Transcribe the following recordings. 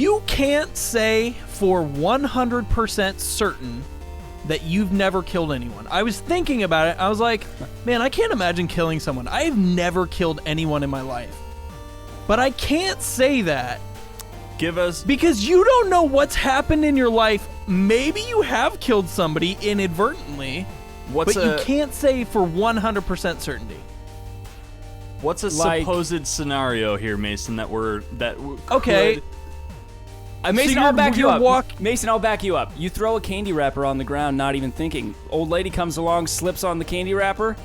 You can't say for 100% certain that you've never killed anyone. I was thinking about it. I was like, man, I can't imagine killing someone. I've never killed anyone in my life. But I can't say that. Because you don't know what's happened in your life. Maybe you have killed somebody inadvertently, but you can't say for 100% certainty. What's a supposed scenario here, Mason, Okay. Mason, I'll back you up. Mason, I'll back you up. You throw a candy wrapper on the ground, not even thinking. Old lady comes along, slips on the candy wrapper.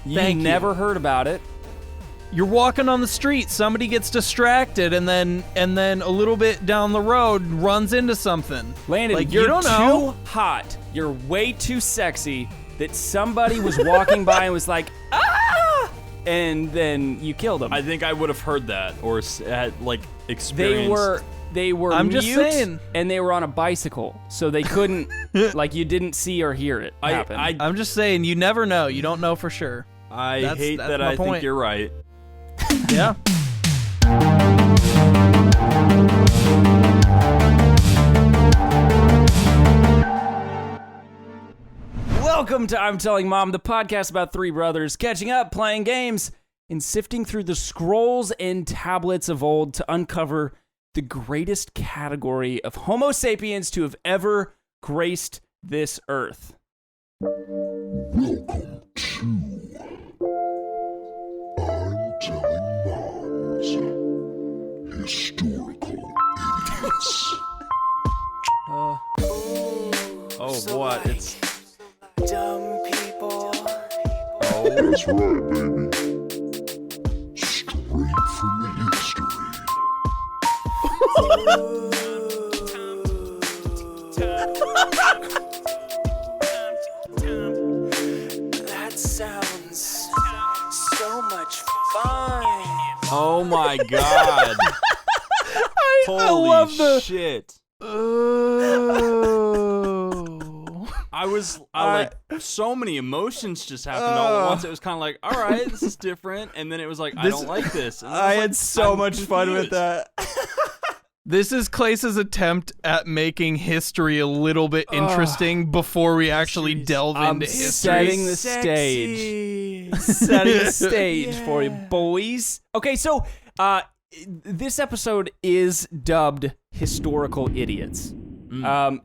You never heard about it. You're walking on the street, somebody gets distracted, and then a little bit down the road runs into something. Landon, like, you're you don't know. Too hot. You're way too sexy that somebody was walking by and was like, ah! And then you killed him. I think I would have heard that or had experienced. They were I'm mute, just saying. And they were on a bicycle, so they couldn't, you didn't see or hear it happen. I'm just saying, you never know. You don't know for sure. I hate that I think you're right. Yeah. Welcome to I'm Telling Mom, the podcast about three brothers catching up, playing games, and sifting through the scrolls and tablets of old to uncover the greatest category of Homo sapiens to have ever graced this earth. Welcome to I'm Telling Mom's Historical Idiots. What? It's dumb people. Oh, that's right, baby. Straight from history. That sounds so much fun. Oh my god. I love the shit. So many emotions just happened all at once. It was kind of like, all right, this is different. And then it was like, I don't like this. I had so much fun with that. This is Clace's attempt at making history a little bit interesting before we actually delve into history. Setting the stage. Setting the stage for you, boys. Okay, so this episode is dubbed Historical Idiots.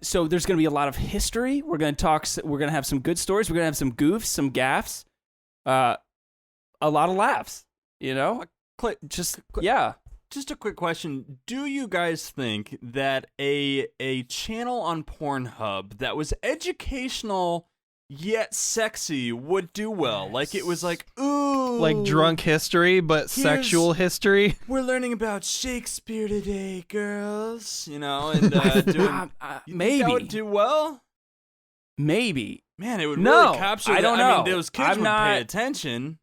So there's going to be a lot of history. We're going to have some good stories. We're going to have some goofs, some gaffes, a lot of laughs, you know? Just a quick question. Do you guys think that a channel on Pornhub that was educational yet sexy would do well? Like it was like, ooh. Like drunk history, but sexual history? We're learning about Shakespeare today, girls. You know, and maybe. That would do well? Maybe. Man, it would really capture I don't know. I mean, those kids would pay attention.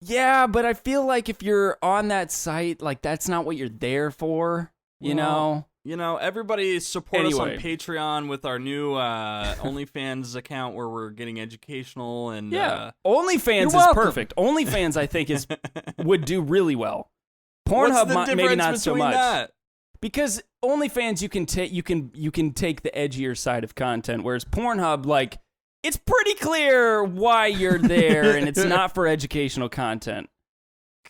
Yeah, but I feel like if you're on that site, like that's not what you're there for, you know? You know, everybody support us on Patreon with our new OnlyFans account where we're getting educational and OnlyFans is perfect. OnlyFans, I think, would do really well. Pornhub maybe not so much. That? Because OnlyFans you can take the edgier side of content, whereas Pornhub, like, it's pretty clear why you're there, and it's not for educational content.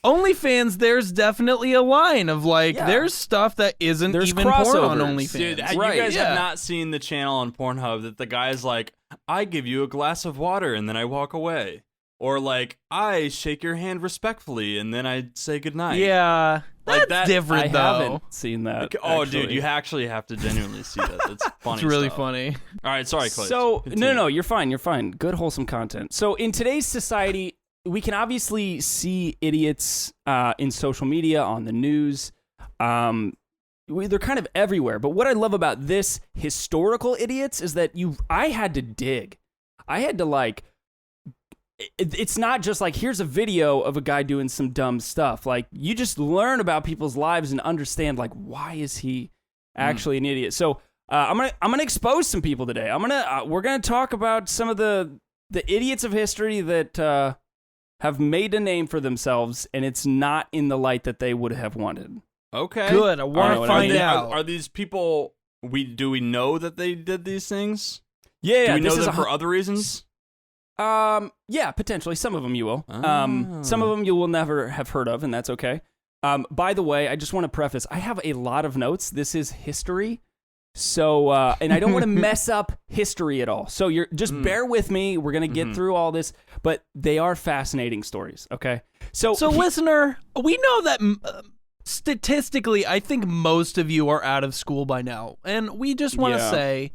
OnlyFans, there's definitely a line of there's stuff that isn't even porn on OnlyFans. Dude, you guys have not seen the channel on Pornhub that the guy's like, I give you a glass of water and then I walk away. Or like, I shake your hand respectfully and then I say goodnight. Yeah, that's different though. I haven't seen that. Oh, dude, you actually have to genuinely see that. It's funny. It's really funny. All right, sorry, Clay. So, no, you're fine. You're fine. Good, wholesome content. So, in today's society, we can obviously see idiots in social media, on the news. They're kind of everywhere. But what I love about this historical idiots is that I had to dig. I had to it's not just like, here's a video of a guy doing some dumb stuff. Like, you just learn about people's lives and understand, like, why is he actually an idiot? So I'm gonna expose some people today. We're gonna talk about some of the idiots of history that have made a name for themselves, and it's not in the light that they would have wanted. Okay. Good. I know want to what find I mean. out. Are these people? Do we know that they did these things? Yeah, Do we know this is them for other reasons? Yeah, potentially. Some of them you will. Some of them you will never have heard of, and that's okay. By the way, I just want to preface, I have a lot of notes. This is history. So, and I don't want to mess up history at all. So you're just bear with me. We're going to get through all this, but they are fascinating stories. Okay. So Listener, we know that statistically, I think most of you are out of school by now. And we just want to say,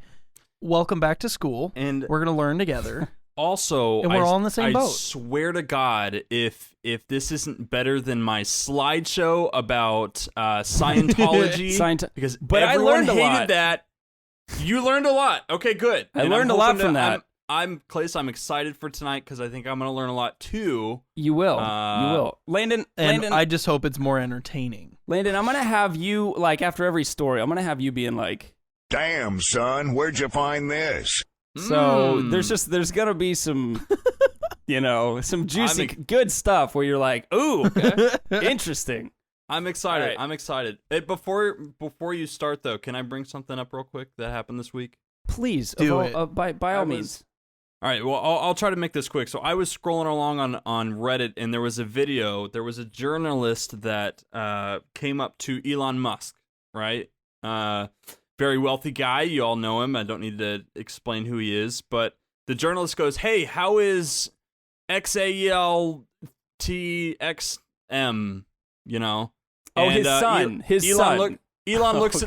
welcome back to school. And we're going to learn together. Also, and we're all in the same boat. I swear to God, if this isn't better than my slideshow about Scientology, because but I everyone learned a hated lot. that. You learned a lot. Okay, good. I learned a lot from that. I'm excited for tonight because I think I'm going to learn a lot too. You will. You will. Landon, I just hope it's more entertaining. Landon, I'm going to have you, like, after every story, I'm going to have you being like, Damn, son, where'd you find this? So there's going to be some, some juicy, good stuff where you're like, ooh, interesting. I'm excited. Right. I'm excited. Hey, before you start, though, can I bring something up real quick that happened this week? Please, do it. By all means. All right, well, I'll try to make this quick. So I was scrolling along on Reddit, and there was a video. There was a journalist that came up to Elon Musk, right? Very wealthy guy. You all know him. I don't need to explain who he is. But the journalist goes, hey, how is XAELTXM, Oh, his son. Elon looks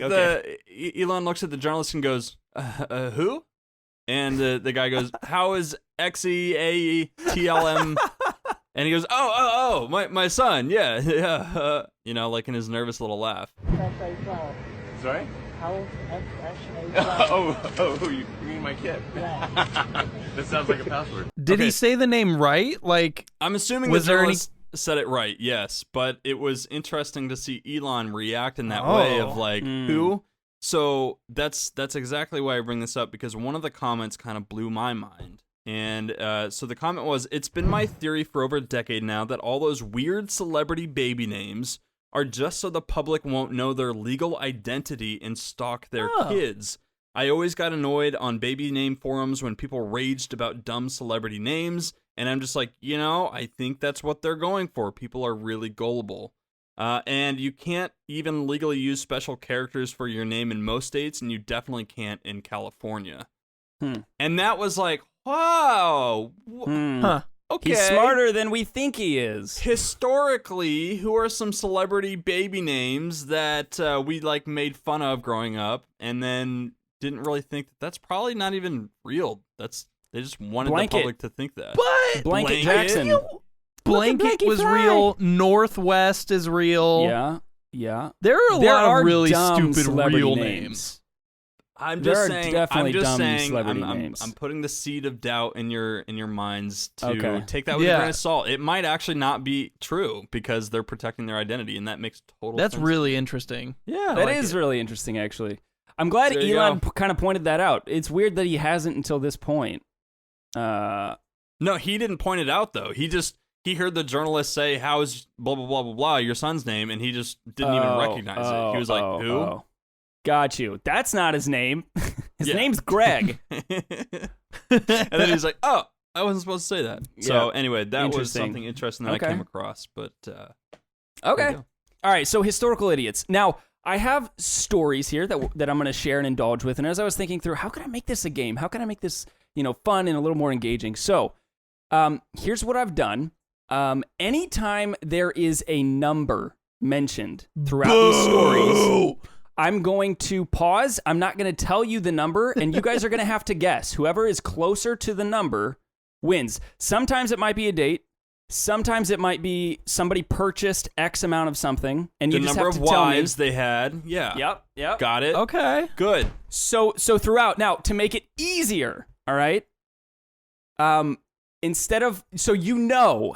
at the journalist and goes, who? And the guy goes, how is XEATLM? And he goes, oh, my son, yeah, like in his nervous little laugh. Sorry? How is you mean my kid? That sounds like a password. Did he say the name right? Like, I'm assuming the journalist said it right, yes, but it was interesting to see Elon react in that way of like, who? So that's exactly why I bring this up, because one of the comments kind of blew my mind. And so the comment was, it's been my theory for over a decade now that all those weird celebrity baby names are just so the public won't know their legal identity and stalk their kids. I always got annoyed on baby name forums when people raged about dumb celebrity names, and I'm just like, I think that's what they're going for. People are really gullible. And you can't even legally use special characters for your name in most states, and you definitely can't in California. And that was like, wow. Okay. He's smarter than we think he is. Historically, who are some celebrity baby names that we made fun of growing up, and then didn't really think that's probably not even real? They just wanted the public to think that. But Blanket Jackson. Blanket was real. Northwest is real. Yeah. There are a lot of really dumb stupid celebrity real names. I'm just saying. Names. I'm putting the seed of doubt in your minds to take that with a Yeah. grain of salt. It might actually not be true because they're protecting their identity, and that makes total sense. That's really interesting. Yeah, that is really interesting, actually. I'm glad There you Elon go. kind of pointed that out. It's weird that he hasn't until this point. No, he didn't point it out though. He heard the journalist say, "How is blah blah blah blah blah your son's name?" and he just didn't even recognize it. He was like, "Who?" Oh. Got you. That's not his name. His name's Greg. And then he's like, "Oh, I wasn't supposed to say that." So anyway, that was something interesting that I came across. But okay, all right. So historical idiots. Now I have stories here that I'm going to share and indulge with. And as I was thinking through, how can I make this a game? How can I make this fun and a little more engaging? So here's what I've done. Anytime there is a number mentioned throughout these stories, I'm going to pause. I'm not going to tell you the number, and you guys are going to have to guess. Whoever is closer to the number wins. Sometimes it might be a date. Sometimes it might be somebody purchased X amount of something, and you just have to tell me. The number of wives they had. Yeah. Yep. Got it. Okay. Good. So throughout, now, to make it easier, all right? Instead of,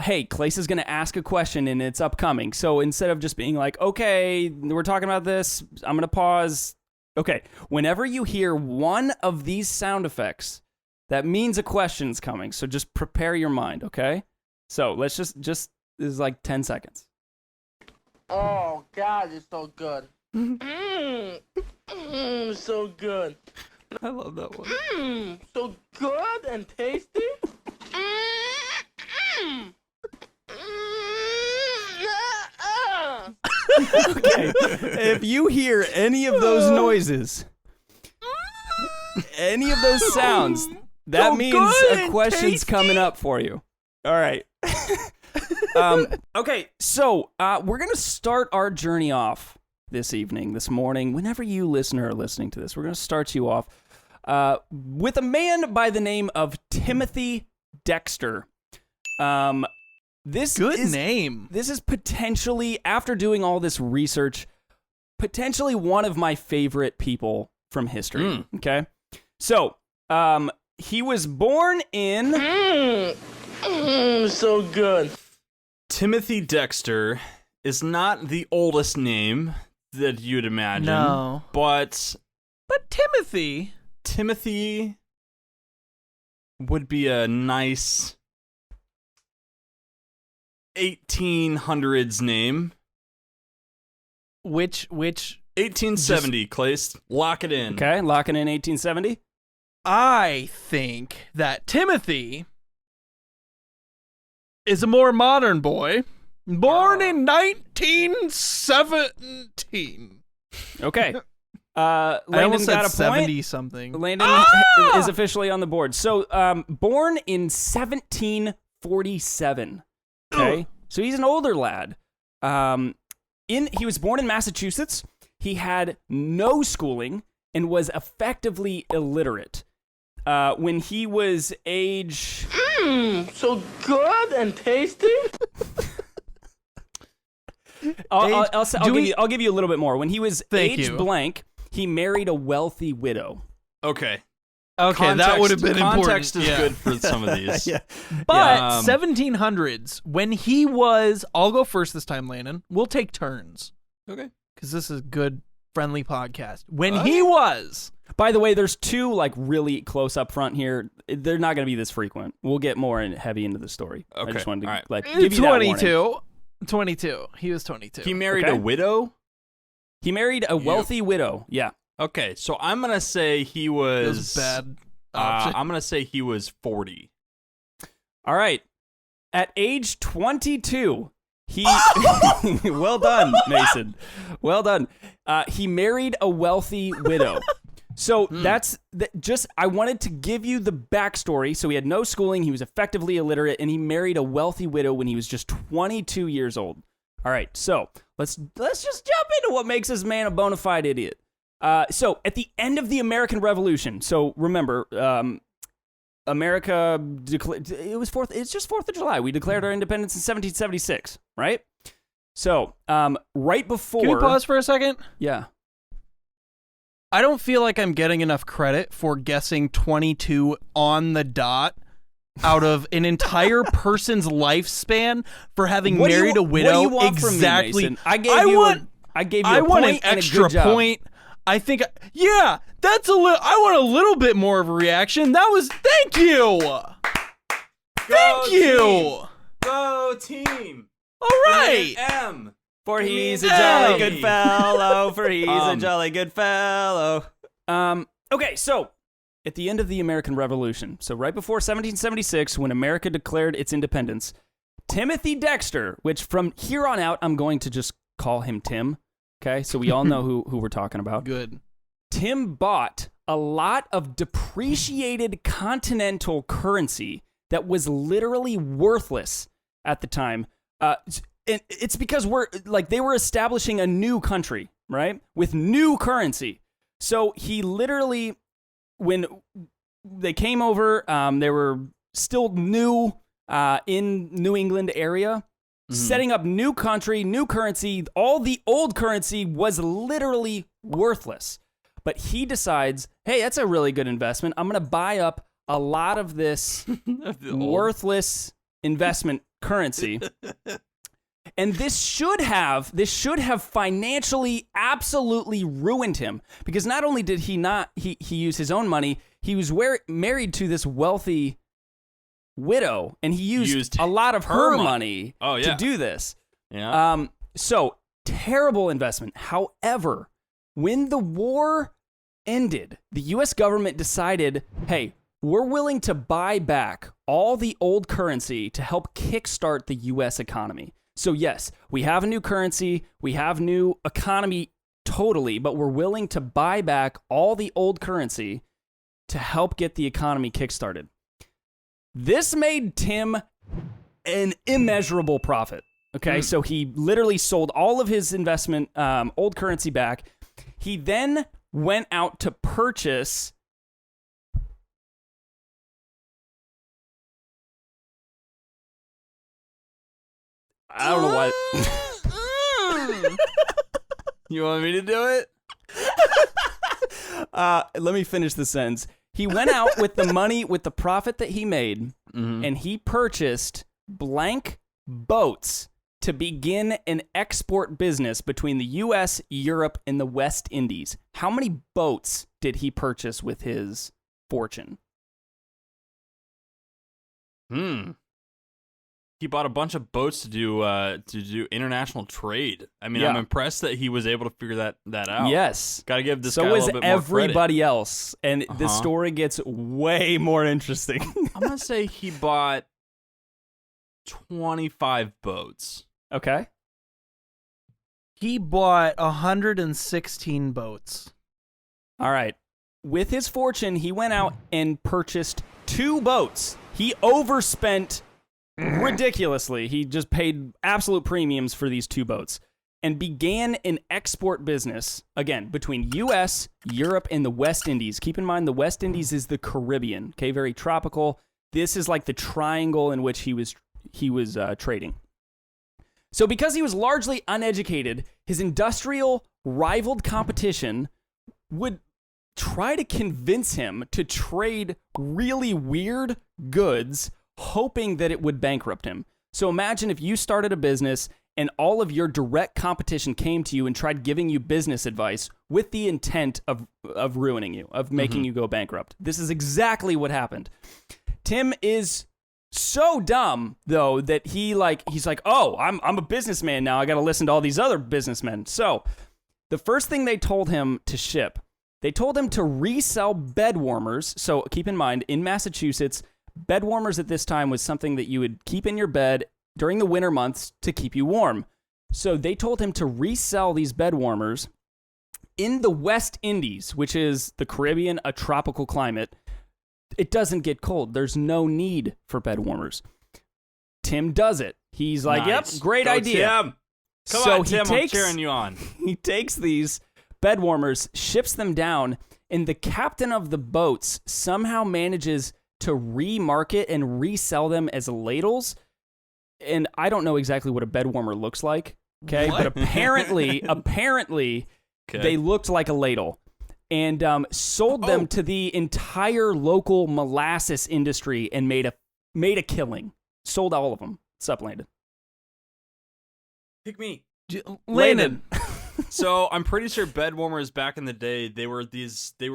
hey, Clace is going to ask a question and it's upcoming. So instead of just being like, okay, we're talking about this, I'm going to pause. Okay, whenever you hear one of these sound effects, that means a question's coming. So just prepare your mind, okay? So let's just this is like 10 seconds. Oh, God, it's so good. So good. I love that one. So good and tasty. Okay. If you hear any of those noises, any of those sounds, that So means good a and question's tasty. coming up for you. All right. Okay, so we're going to start our journey off this evening, this morning, whenever you listener are listening to this. We're going to start you off with a man by the name of Timothy Dexter. This Good is name. This is potentially, after doing all this research, potentially one of my favorite people from history. Okay? So, he was born in... So good. Timothy Dexter is not the oldest name that you'd imagine. No. But Timothy. Timothy would be a nice 1800s name. Which 1870, Clace. Lock it in. Okay, locking in 1870. I think that Timothy is a more modern boy, born in 1917. Okay. I Landon almost got said a point. 70 something. Landon is officially on the board. So, born in 1747. Okay, so he's an older lad. He was born in Massachusetts. He had no schooling and was effectively illiterate. When he was age... So good and tasty. I'll give you a little bit more. When he was Thank age you. blank, he married a wealthy widow. Okay. Okay, that would have been context important. is good for some of these. Yeah. But 1700s, when he was... I'll go first this time, Landon. We'll take turns. Okay. Because this is a good, friendly podcast. When he was... By the way, there's two like really close up front here. They're not going to be this frequent. We'll get more heavy into the story. Okay. I just wanted to All right. give you that warning. 22. He was 22. He married Okay. a widow? He married a wealthy widow. Yeah. Okay, so I'm going to say he was... That was a bad option. I'm going to say he was 40. All right. At age 22, he... Well done, Mason. Well done. He married a wealthy widow. So I wanted to give you the backstory. So he had no schooling. He was effectively illiterate, and he married a wealthy widow when he was just 22 years old. All right. So let's just jump into what makes this man a bona fide idiot. So at the end of the American Revolution, so remember, America declared it's just 4th of July. We declared our independence in 1776, right? So, right before... Can we pause for a second? Yeah. I don't feel like I'm getting enough credit for guessing 22 on the dot out of an entire person's lifespan for having married a widow. What do you want exactly. from me, Mason? I gave you a want point an and a extra good job. point. I think, yeah, that's a little. I want a little bit more of a reaction. That was. Thank you. Thank you. Go team! All right. M. For he's a an jolly M. good fellow. For he's a jolly good fellow. Okay, so at the end of the American Revolution, so right before 1776, when America declared its independence, Timothy Dexter, which from here on out I'm going to just call him Tim. Okay, so we all know who we're talking about. Good. Tim bought a lot of depreciated continental currency that was literally worthless at the time. And it's because they were establishing a new country, right? With new currency. So he literally, when they came over, they were still new in New England area, setting up new country, new currency. All the old currency was literally worthless. But he decides, hey, that's a really good investment. I'm going to buy up a lot of this worthless investment currency. And this should have financially absolutely ruined him, because not only did he use his own money, he was married to this wealthy widow, and he used a lot of her money to do this. Yeah. So Terrible investment. However, when the war ended, the U.S. government decided, hey, we're willing to buy back all the old currency to help kickstart the U.S. economy. So yes, we have a new currency, we have new economy totally, but we're willing to buy back all the old currency to help get the economy kickstarted. This made Tim an immeasurable profit. Okay, so he literally sold all of his investment, old currency back. He then went out to purchase I don't know why. You want me to do it? Let me finish the sentence. He went out with the money, with the profit that he made, and he purchased blank boats to begin an export business between the U.S., Europe, and the West Indies. How many boats did he purchase with his fortune? He bought a bunch of boats to do international trade. I mean, Yeah. I'm impressed that he was able to figure that out. Yes. Got to give this So guy a was little bit more everybody else, and the Uh-huh. story gets way more interesting. credit. I'm gonna say he bought 25 boats. Okay. He bought 116 boats. All right. With his fortune, he went out and purchased 2 boats. He overspent ridiculously. He just paid absolute premiums for these 2 boats and began an export business, again, between U.S., Europe, and the West Indies. Keep in mind, the West Indies is the Caribbean, okay? Very tropical. This is like the triangle in which he was trading. So because he was largely uneducated, his industrial rivaled competition would try to convince him to trade really weird goods, hoping that it would bankrupt him. So imagine if you started a business and all of your direct competition came to you and tried giving you business advice with the intent of ruining you, of making you go bankrupt. This is exactly what happened. Tim is so dumb, though, that he's like, oh, I'm a businessman now. I got to listen to all these other businessmen. So the first thing they told him to ship, they told him to resell bed warmers. So keep in mind, in Massachusetts, bed warmers at this time was something that you would keep in your bed during the winter months to keep you warm. So they told him to resell these bed warmers in the West Indies, which is the Caribbean, a tropical climate. It doesn't get cold. There's no need for bed warmers. Tim does it. He's like, Nice. yep, great Go, idea. Tim. Come So on, he Tim, takes- I'm cheering you on. He takes these bed warmers, ships them down, and the captain of the boats somehow manages to remarket and resell them as ladles. And I don't know exactly what a bed warmer looks like, okay? But apparently, Okay. they looked like a ladle. And sold them to the entire local molasses industry and made a killing. Sold all of them. What's up, Landon? Pick me. Landon. So I'm pretty sure bed warmers back in the day, they were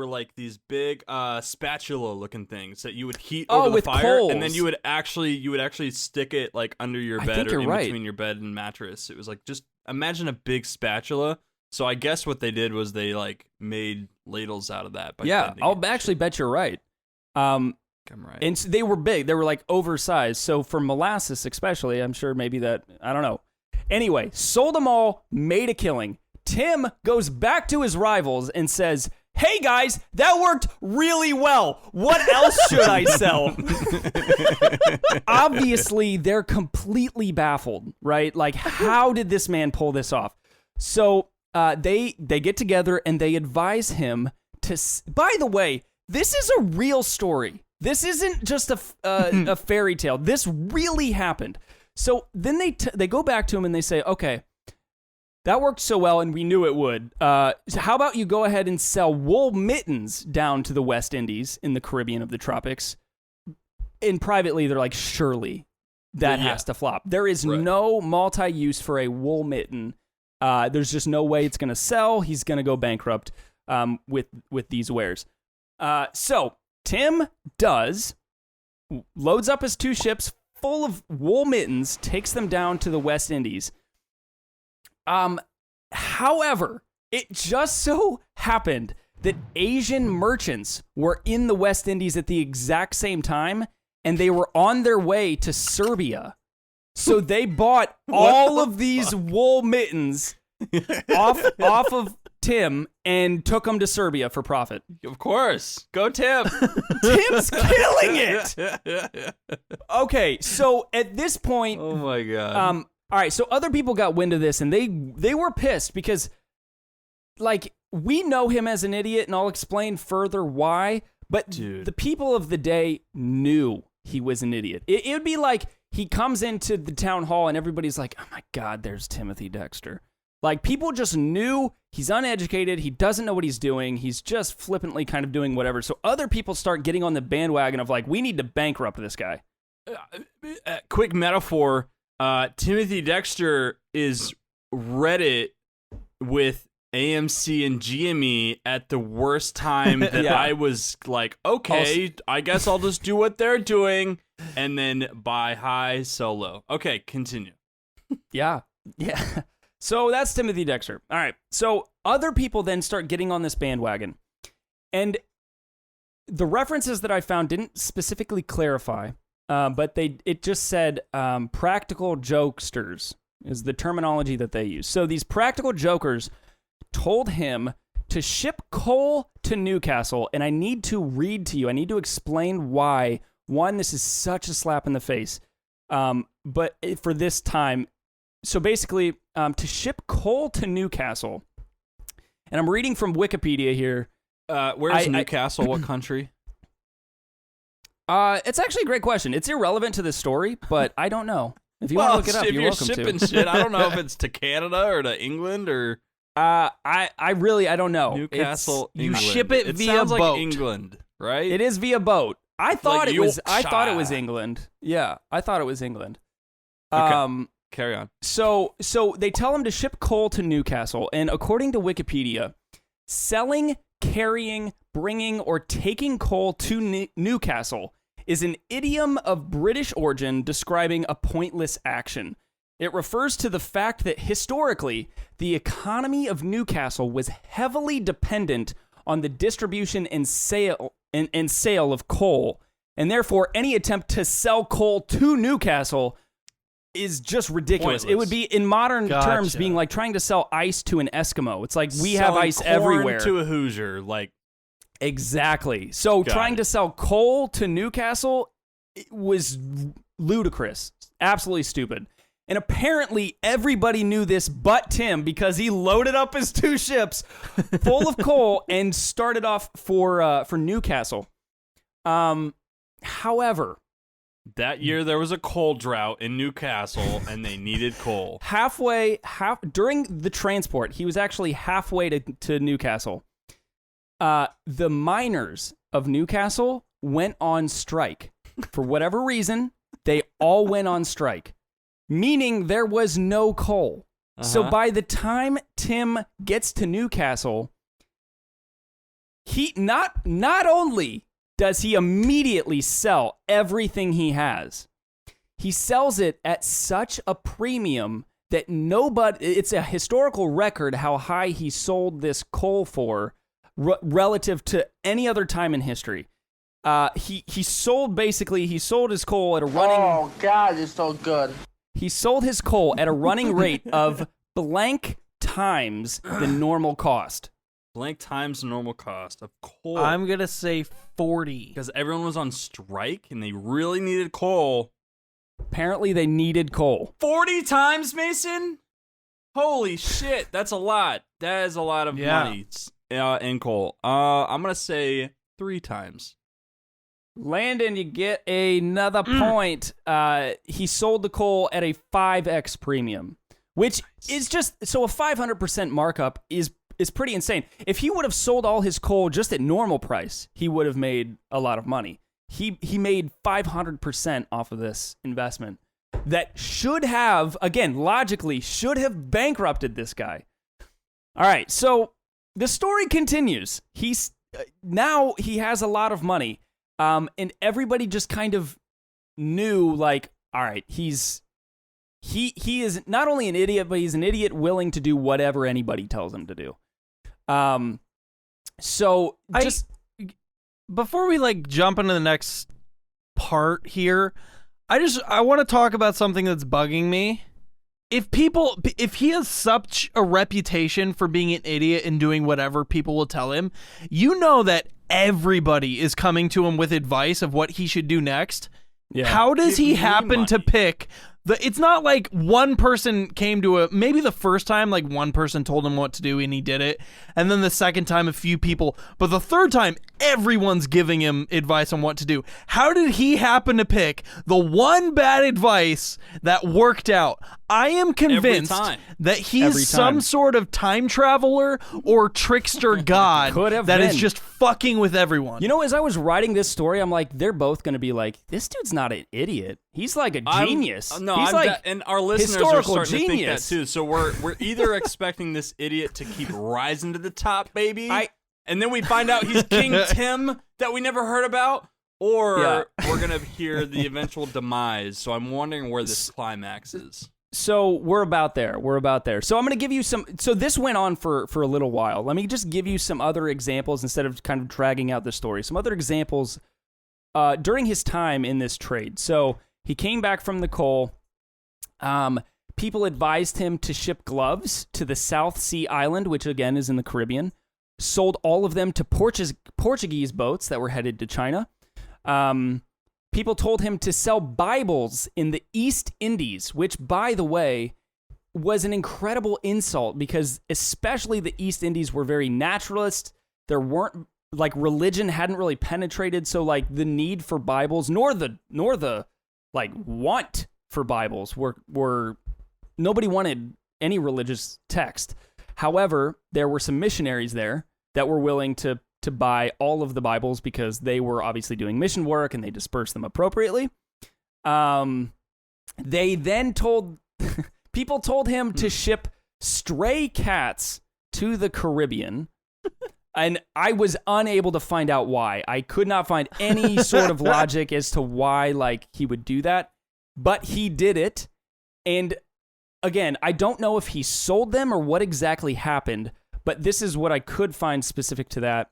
like these big spatula looking things that you would heat over the with fire, coals. and then you would actually stick it like under your I bed think or you're in right. between your bed and mattress. It was like, just imagine a big spatula. So I guess what they did was they like made ladles out of that. By Yeah, bending I'll it. actually bet you're right. I'm right. And so they were big. They were like oversized. So for molasses especially, I'm sure maybe that, I don't know. Anyway, sold them all, made a killing. Tim goes back to his rivals and says, hey guys, that worked really well. What else should I sell? Obviously, they're completely baffled, right? Like, how did this man pull this off? So they get together and they advise him to, by the way, this is a real story. This isn't just a fairy tale. This really happened. So then they go back to him and they say, okay, that worked so well and we knew it would. So how about you go ahead and sell wool mittens down to the West Indies in the Caribbean of the tropics? And privately, they're like, surely that has to flop. There is no multi-use for a wool mitten. There's just no way it's going to sell. He's going to go bankrupt with these wares. So Tim loads up his 2 ships full of wool mittens, takes them down to the West Indies. However, it just so happened that Asian merchants were in the West Indies at the exact same time, and they were on their way to Serbia. So they bought all of these wool mittens off of Tim and took them to Serbia for profit. Of course. Go Tim. Tim's killing it. Okay, so at this point, Oh my god. all right, so other people got wind of this, and they were pissed because, like, we know him as an idiot, and I'll explain further why, but Dude. the people of the day knew he was an idiot. It would be like he comes into the town hall, and everybody's like, oh my God, there's Timothy Dexter. Like, people just knew he's uneducated, he doesn't know what he's doing, he's just flippantly kind of doing whatever. So other people start getting on the bandwagon of, like, we need to bankrupt this guy. Quick metaphor. Timothy Dexter is Reddit with AMC and GME at the worst time that Yeah. I was like, okay, I guess I'll just do what they're doing, and then buy high, sell low. Okay, continue. Yeah. So that's Timothy Dexter. All right. So other people then start getting on this bandwagon. And the references that I found didn't specifically clarify, but it just said practical jokesters is the terminology that they use. So these practical jokers told him to ship coal to Newcastle, and I need to read to you. I need to explain why. One, this is such a slap in the face, but for this time. So basically, to ship coal to Newcastle, and I'm reading from Wikipedia here. Where's Newcastle? What country? It's actually a great question. It's irrelevant to this story, but I don't know. If you want to look it up, you're welcome shipping to. shit, I don't know if it's to Canada or to England or I don't know. Newcastle. You England. ship it via sounds boat. like England, right? It is via boat. I thought it was Yorkshire. England. Yeah, I thought it was England. Okay. Carry on. So they tell him to ship coal to Newcastle, and according to Wikipedia, selling, carrying, bringing, or taking coal to Newcastle is an idiom of British origin describing a pointless action. It refers to the fact that historically, the economy of Newcastle was heavily dependent on the distribution and sale of coal, and therefore any attempt to sell coal to Newcastle is just ridiculous. Pointless. It would be, in modern terms, Gotcha. being like trying to sell ice to an Eskimo. It's like we have Selling ice corn everywhere. to a Hoosier, like Exactly. So Got trying it. to sell coal to Newcastle was ludicrous. Absolutely stupid. And apparently everybody knew this but Tim, because he loaded up his 2 ships full of coal and started off for Newcastle. However, that year there was a coal drought in Newcastle and they needed coal. during the transport, he was actually halfway to Newcastle. The miners of Newcastle went on strike. For whatever reason, they all went on strike, meaning there was no coal. So by the time Tim gets to Newcastle, he not only does he immediately sell everything he has, he sells it at such a premium that it's a historical record how high he sold this coal for relative to any other time in history. He sold his coal at a running. Oh God, you're so good. He sold his coal at a running rate of blank times the normal cost. Blank times the normal cost of coal. I'm going to say 40. Because everyone was on strike and they really needed coal. Apparently, they needed coal. 40 times, Mason? Holy shit, that's a lot. That is a lot of money in coal. I'm going to say 3 times. Landon, you get another point. He sold the coal at a 5x premium, which is just, so a 500% markup is pretty insane. If he would have sold all his coal just at normal price, he would have made a lot of money. He made 500% off of this investment that should have, again, logically, should have bankrupted this guy. All right, so the story continues. Now he has a lot of money. And everybody just kind of knew, like, all right, he's he is not only an idiot, but he's an idiot willing to do whatever anybody tells him to do. So just before we like jump into the next part here, I want to talk about something that's bugging me. If he has such a reputation for being an idiot and doing whatever people will tell him, you know that everybody is coming to him with advice of what he should do next. Yeah. How does Give he me happen to money. pick it's not like one person came to maybe the first time like one person told him what to do and he did it, and then the second time a few people, but the third time everyone's giving him advice on what to do. How did he happen to pick the one bad advice that worked out? I am convinced time. that he's Every some time. sort of time traveler or trickster god Could have that is been. just fucking with everyone. You know, as I was writing this story, I'm like, they're both going to be like, this dude's not an idiot. He's like a genius. No, He's I'm like and our listeners are historical starting to think that genius. too. So we're either expecting this idiot to keep rising to the top, baby, and then we find out he's King Tim that we never heard about, or we're gonna hear the eventual demise. So I'm wondering where this climax is. So we're about there. So I'm going to give you some. So this went on for a little while. Let me just give you some other examples instead of kind of dragging out the story. Some other examples during his time in this trade. So he came back from the coal. People advised him to ship gloves to the South Sea Island, which again is in the Caribbean. Sold all of them to Portuguese boats that were headed to China. People told him to sell Bibles in the East Indies, which, by the way, was an incredible insult because especially the East Indies were very naturalist. There weren't, like, religion hadn't really penetrated, so, like, the need for Bibles, nor the like, want for Bibles were nobody wanted any religious text. However, there were some missionaries there that were willing to buy all of the Bibles because they were obviously doing mission work and they dispersed them appropriately. They then people told him to ship stray cats to the Caribbean. And I was unable to find out why. I could not find any sort of logic as to why, like, he would do that. But he did it. And again, I don't know if he sold them or what exactly happened, but this is what I could find specific to that.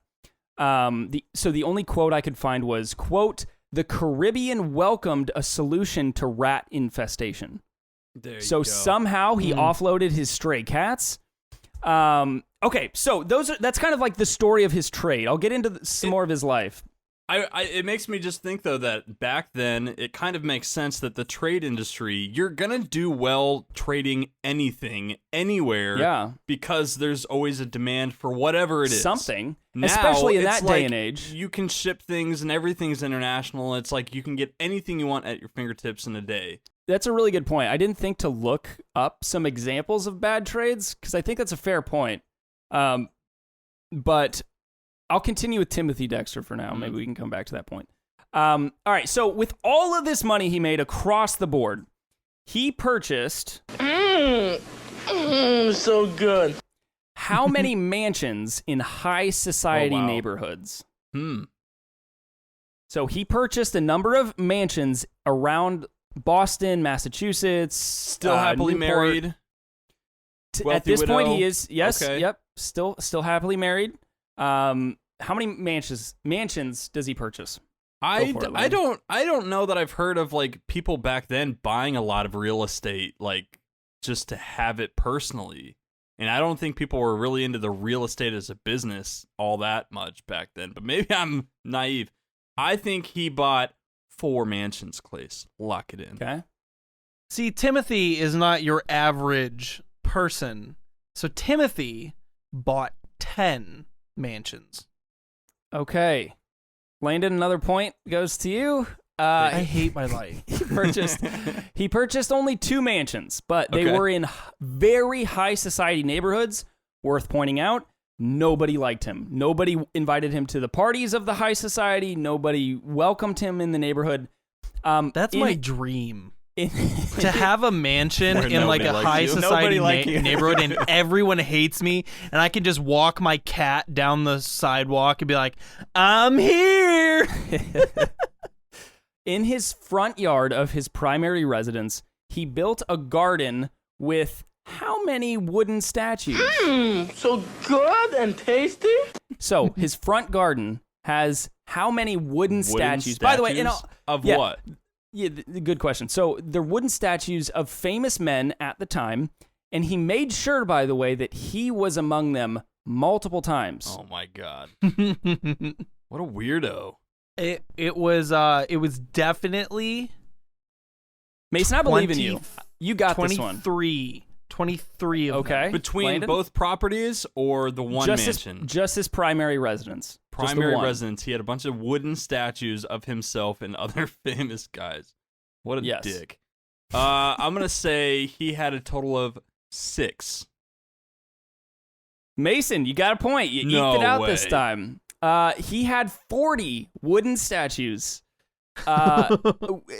So the only quote I could find was, quote, "The Caribbean welcomed a solution to rat infestation." There you So go. somehow he offloaded his stray cats. Okay, so that's kind of like the story of his trade. I'll get into some more of his life. It makes me just think, though, that back then, it kind of makes sense that the trade industry, you're going to do well trading anything, anywhere, Yeah. because there's always a demand for whatever it is. Something, Now, especially in it's that day like and age. You can ship things and everything's international. It's like you can get anything you want at your fingertips in a day. That's a really good point. I didn't think to look up some examples of bad trades because I think that's a fair point. But I'll continue with Timothy Dexter for now. Maybe we can come back to that point. All right. So with all of this money he made across the board, he purchased So good. how many mansions in high society Oh, wow. neighborhoods? So he purchased a number of mansions around Boston, Massachusetts. Still happily Newport. married. At Wealthy this point, widow. he is. Yes. Okay. Yep. Still happily married. How many mansions does he purchase? I for it, Lane. don't know that I've heard of like people back then buying a lot of real estate like just to have it personally. And I don't think people were really into the real estate as a business all that much back then. But maybe I'm naive. I think he bought 4 mansions, Clace. Lock it in. Okay. See, Timothy is not your average person. So Timothy bought 10 mansions. Okay. Landon, another point goes to you. I hate my life. He purchased only 2 mansions, but they Okay. were in very high society neighborhoods. Worth pointing out, nobody liked him. Nobody invited him to the parties of the high society. Nobody welcomed him in the neighborhood. That's in- my dream. in- To have a mansion Where in like nobody a likes high you. society Nobody like you. neighborhood and everyone hates me and I can just walk my cat down the sidewalk and be like, I'm here. In his front yard of his primary residence, he built a garden with how many wooden statues? So good and tasty. So his front garden has how many wooden statues? By the way, of what? Yeah, good question. So they're wooden statues of famous men at the time, and he made sure, by the way, that he was among them multiple times. Oh my god. What a weirdo. It was definitely Mason, I believe in you. You got this one. 23 of them. Okay. Between Landon? both properties or the one mansion? Just his primary residence. Just the Primary one. residence. He had a bunch of wooden statues of himself and other famous guys. What a Yes. dick. I'm going to say he had a total of 6. Mason, you got a point. You No eked it out way. this time. He had 40 wooden statues,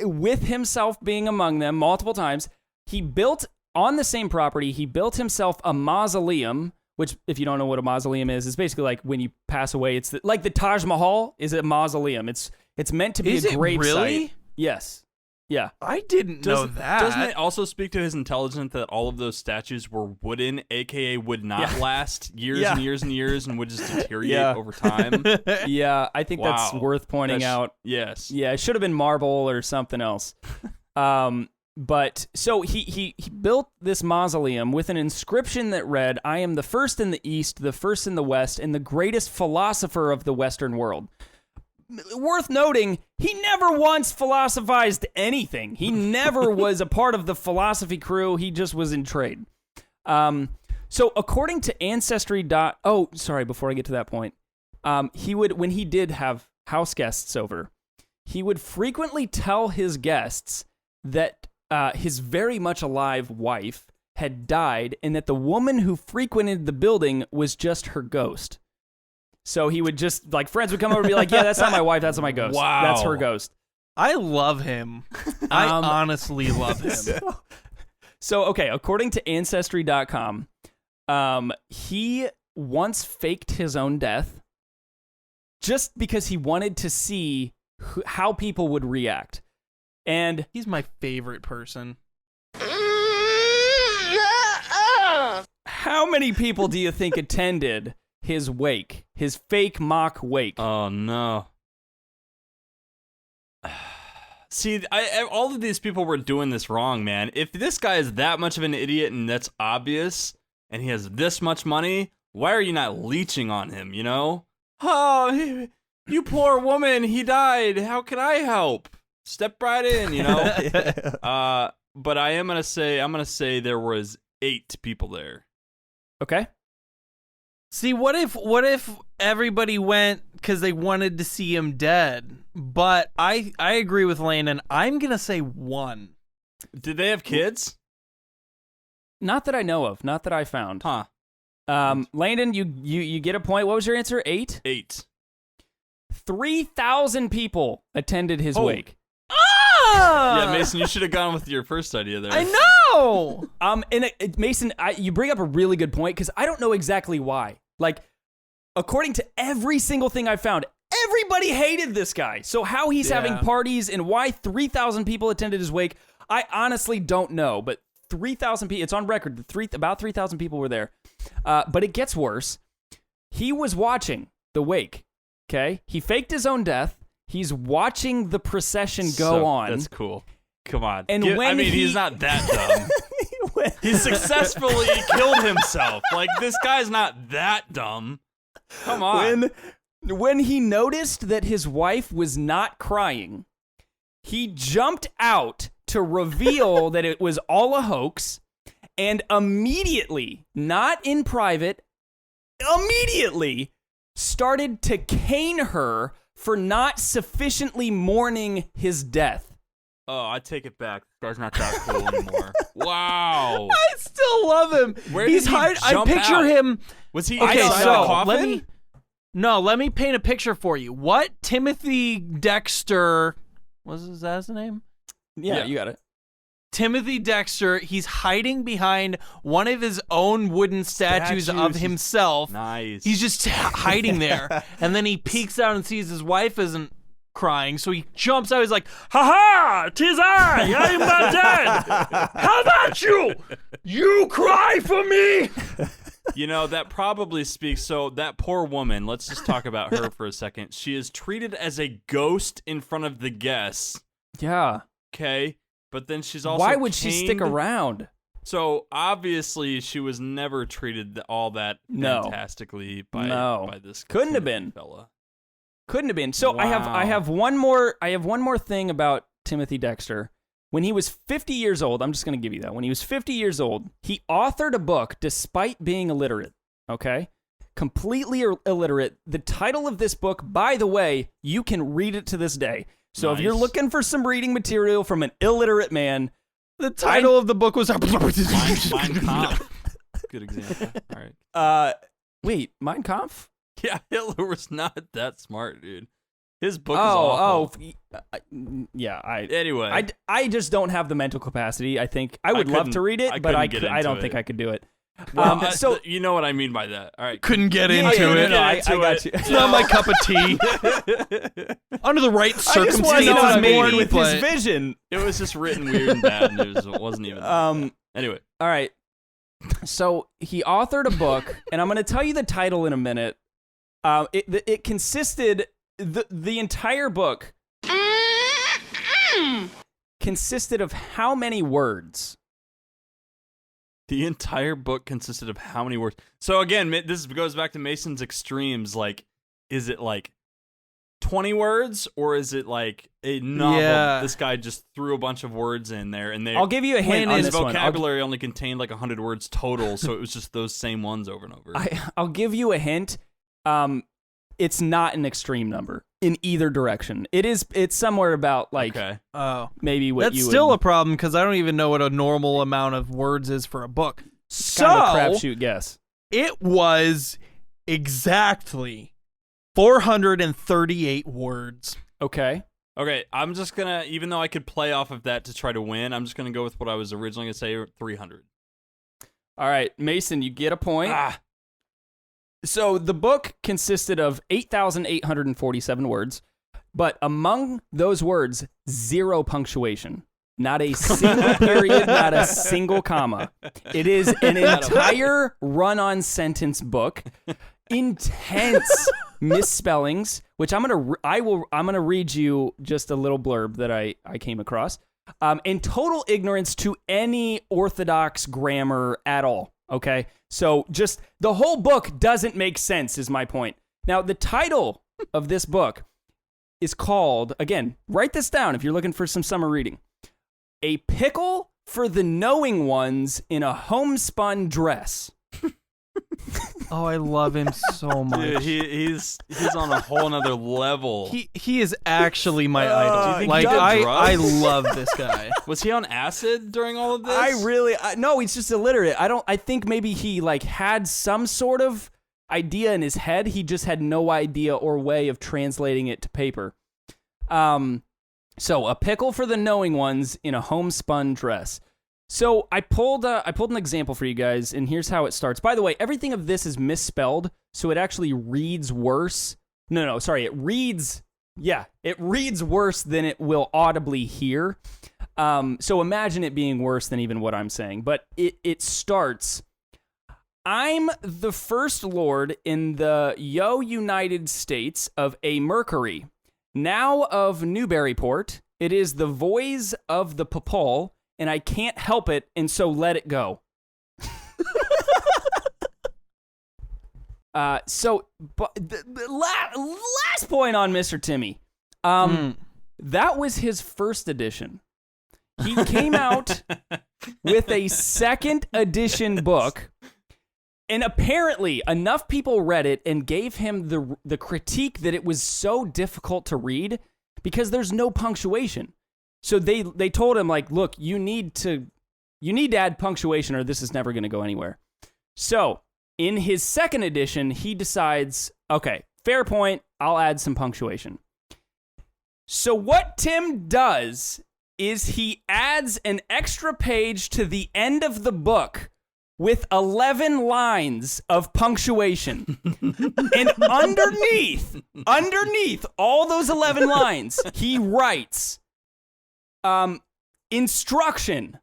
with himself being among them multiple times. He built, on the same property, he built himself a mausoleum, which, if you don't know what a mausoleum is basically like when you pass away. It's like the Taj Mahal is a mausoleum. It's meant to be Is a it grave really? site. Yes. Yeah. I didn't know that. Doesn't it also speak to his intelligence that all of those statues were wooden, aka would not last years and years and years and would just deteriorate over time? Yeah, I think that's Wow. worth pointing out. Yes. Yeah, it should have been marble or something else. But so he built this mausoleum with an inscription that read, "I am the first in the East, the first in the West, and the greatest philosopher of the Western world." Worth noting, he never once philosophized anything. He never was a part of the philosophy crew. He just was in trade. So according to Ancestry. Oh, sorry, before I get to that point, he would, when he did have house guests over, he would frequently tell his guests that his very much alive wife had died and that the woman who frequented the building was just her ghost. So he would just, like, friends would come over and be like, yeah, that's not my wife, that's my ghost. Wow. That's her ghost. I love him. I honestly love him. So, okay, according to Ancestry.com, he once faked his own death just because he wanted to see how people would react. And He's my favorite person. how many people do you think attended his wake, his fake mock wake? Oh, no. See, all of these people were doing this wrong, man. If this guy is that much of an idiot and that's obvious, and he has this much money, why are you not leeching on him, you know? Oh, you poor woman, he died. How can I help? Step right in, you know? But I'm gonna say there was 8 people there. Okay. See, what if everybody went because they wanted to see him dead? But I agree with Landon. I'm gonna say 1. Did they have kids? Not that I know of, not that I found. Huh. Landon, you get a point. What was your answer? 8? 8. 3,000 people attended his Oh. wake. Yeah, Mason, you should have gone with your first idea there. I know. Mason, you bring up a really good point because I don't know exactly why. Like, according to every single thing I found, everybody hated this guy. So how he's having parties and why 3,000 people attended his wake, I honestly don't know. But 3,000 people, it's on record. About 3,000 people were there. But it gets worse. He was watching the wake. Okay, he faked his own death. He's watching the procession go on. That's cool. Come on. And he's not that dumb. He successfully killed himself. Like, this guy's not that dumb. Come on. When he noticed that his wife was not crying, he jumped out to reveal that it was all a hoax, and immediately, not in private, immediately started to cane her for not sufficiently mourning his death. Oh, I take it back. This guy's not that cool anymore. Wow. I still love him. Where He's did he I jump picture out? him. Was he Okay, inside the so coffin? let me paint a picture for you. What Timothy Dexter is that his name? Yeah, you got it. Timothy Dexter, he's hiding behind one of his own wooden statues of himself. Nice. He's just hiding there. And then he peeks out and sees his wife isn't crying, so he jumps out. He's like, "Ha ha! 'Tis I am not dead. How about you? You cry for me." You know, that probably speaks. So that poor woman, let's just talk about her for a second. She is treated as a ghost in front of the guests. Yeah. Okay. But then she's also Why would she stick caned. around? So obviously she was never treated all that fantastically by this Couldn't have been. fella. Couldn't have been. So I have one more thing about Timothy Dexter. When he was 50 years old, I'm just going to give you that. When he was 50 years old, he authored a book despite being illiterate, okay? Completely illiterate. The title of this book, by the way, you can read it to this day. So if you're looking for some reading material from an illiterate man, the title of the book was Mein Kampf. Good example. All right. Wait, Mein Kampf? Yeah, Hitler was not that smart, dude. His book is awful. Yeah. Anyway. I just don't have the mental capacity. I think I would love to read it, but I don't think I could do it. So you know what I mean by that. All right. couldn't get into it. No, I got you. It's not my cup of tea. Under the right circumstances, I just wasn't on board maybe, with but his vision. It was just written weird and bad, and it wasn't even. Anyway. All right. So he authored a book, and I'm going to tell you the title in a minute. It consisted the entire book consisted of how many words? The entire book consisted of how many words? So again, this goes back to Mason's extremes. Like, is it like 20 words, or is it like a novel? Yeah. This guy just threw a bunch of words in there, and I'll give you a hint on his this one. vocabulary only contained like 100 words total, so it was just those same ones over and over. I'll give you a hint. It's not an extreme number in either direction. It's somewhere about like maybe what that's you still would, a problem because I don't even know what a normal amount of words is for a book. So kind of a crapshoot guess. it was exactly 438 words. Okay. Okay, I'm just gonna, even though I could play off of that to try to win, I'm just gonna go with what I was originally gonna say, 300. All right, Mason, you get a point. So the book consisted of 8,847 words, but among those words, 0 punctuation. Not a single period, not a single comma. It is an entire run-on sentence book. Intense misspellings, which I'm gonna read you just a little blurb that I came across. And total ignorance to any orthodox grammar at all. Okay, so just the whole book doesn't make sense, is my point. Now, the title of this book is called, again, write this down if you're looking for some summer reading. A Pickle for the Knowing Ones in a Homespun Dress. Oh, I love him so much. Dude, he's on a whole nother level. He is actually my idol. Do you think Like he did I drugs? love this guy. Was he on acid during all of this? No, he's just illiterate. I think maybe he like had some sort of idea in his head. He just had no idea or way of translating it to paper. So A Pickle for the Knowing Ones in a Homespun Dress. So I pulled an example for you guys, and here's how it starts. By the way, everything of this is misspelled, so it actually reads worse. No, sorry, it reads worse than it will audibly hear. So imagine it being worse than even what I'm saying. But it starts, I'm the first lord in the United States of a Mercury, now of Newburyport. It is the voice of the Papal, and I can't help it, and so let it go. So the last point on Mr. Timmy. That was his first edition. He came out with a second edition book, and apparently enough people read it and gave him the critique that it was so difficult to read because there's no punctuation. So they told him, like, look, you need to add punctuation or this is never going to go anywhere. So in his second edition, he decides, okay, fair point, I'll add some punctuation. So what Tim does is he adds an extra page to the end of the book with 11 lines of punctuation. And underneath all those 11 lines, he writes, instruction,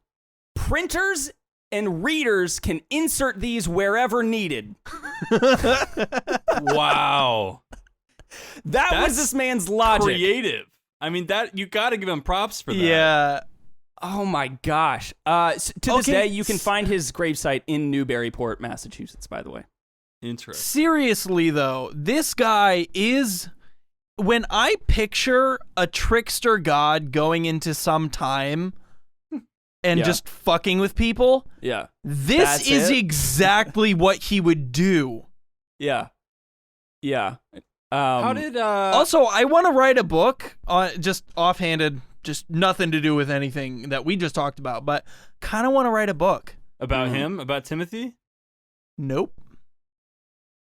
printers and readers can insert these wherever needed. Wow. That was this man's logic. Creative. I mean, that you got to give him props for that. Yeah. Oh my gosh. To this day, you can find his gravesite in Newburyport, Massachusetts, by the way. Interesting. Seriously, though, this guy is... When I picture a trickster god going into some time and just fucking with people, this is exactly what he would do. Yeah. How did Also, I want to write a book on just offhanded, just nothing to do with anything that we just talked about, but kind of want to write a book about him, about Timothy? Nope.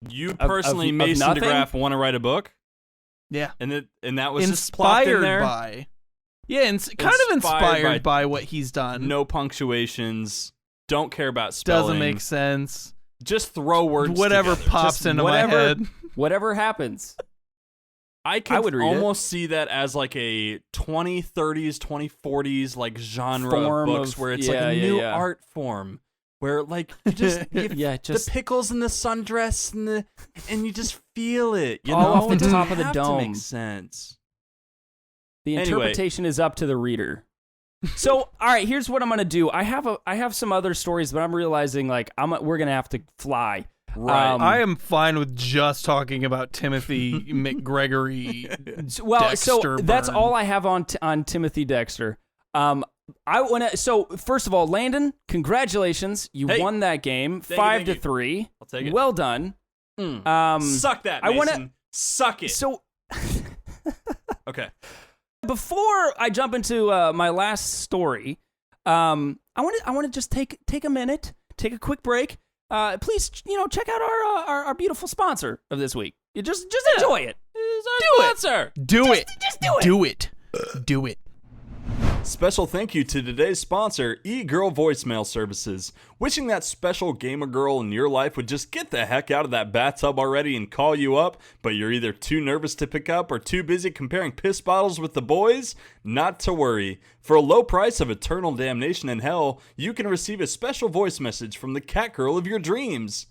You personally, of Mason nothing? DeGraff, want to write a book? Yeah. And that was just plopped in Inspired there? by. Yeah, kind of inspired by what he's done. No punctuations. Don't care about spelling. Doesn't make sense. Just throw words Whatever together. pops Just into whatever, my head. Whatever happens. I would read almost see that as like a 2030s, 2040s like genre Form of books of- where it's yeah, like a yeah, new yeah. art form where like you just give just the pickles and the sundress and you just feel it. You All know, off the It doesn't top of the have to dome. make sense. The Anyway. interpretation is up to the reader. So, all right, here's what I'm gonna do. I have some other stories, but I'm realizing like we're gonna have to fly. Right. I am fine with just talking about Timothy McGregory. Well, so Dexter that's burn. all I have on Timothy Dexter. I want to. So first of all, Landon, congratulations, you Hey. won that game, Thank you. 5-3. I'll take it. Well done. Suck that, I Mason. wanna- Suck it. So Okay. before I jump into my last story, I want to just take a minute, take a quick break. Please, check out our beautiful sponsor of this week. You just enjoy it. Sponsor. Do it. Just do it. Do it. Do it. Special thank you to today's sponsor, eGirl Voicemail Services. Wishing that special gamer girl in your life would just get the heck out of that bathtub already and call you up, but you're either too nervous to pick up or too busy comparing piss bottles with the boys? Not to worry. For a low price of eternal damnation in hell, you can receive a special voice message from the cat girl of your dreams.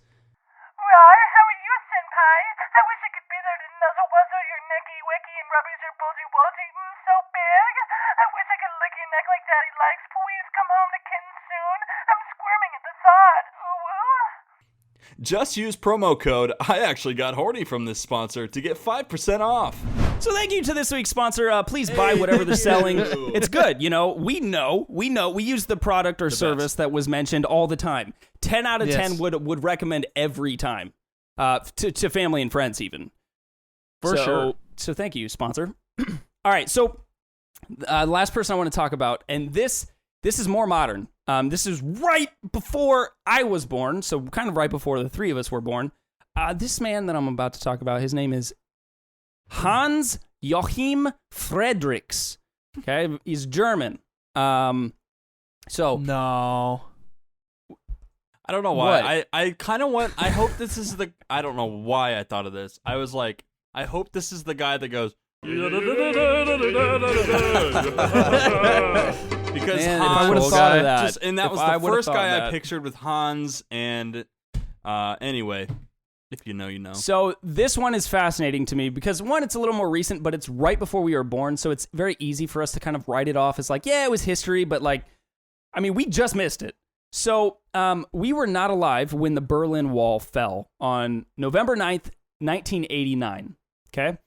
Rar, how are you, senpai? I wish I could be there to nuzzle-wuzzle your necky wicky and rubbies your bulgy wulgy so big. I wish I could lick your neck like Daddy likes. Please come home to kitten soon. I'm squirming at the thought. Ooh, ooh. Just use promo code I actually got horny from this sponsor to get 5% off. So thank you to this week's sponsor. Please buy whatever they're selling. It's good. We use the product or service that was mentioned all the time. 10 out of 10 would recommend every time. To family and friends even. For sure. So thank you, sponsor. All right, so last person I want to talk about, and this is more modern. This is right before I was born, so kind of right before the three of us were born. This man that I'm about to talk about, his name is Hans Joachim Friedrichs. Okay, he's German. So No. I don't know why. I kind of want. I hope this is the. I don't know why I thought of this. I was like, I hope this is the guy that goes. Because Man, Hans, if I would've thought of that. and that If was I the would've first thought guy I that. pictured with Hans. And anyway, if you know, you know. So this one is fascinating to me because one, it's a little more recent, but it's right before we were born, so it's very easy for us to kind of write it off as like, yeah, it was history, but like, I mean, we just missed it. So we were not alive when the Berlin Wall fell on November 9th, 1989. Okay,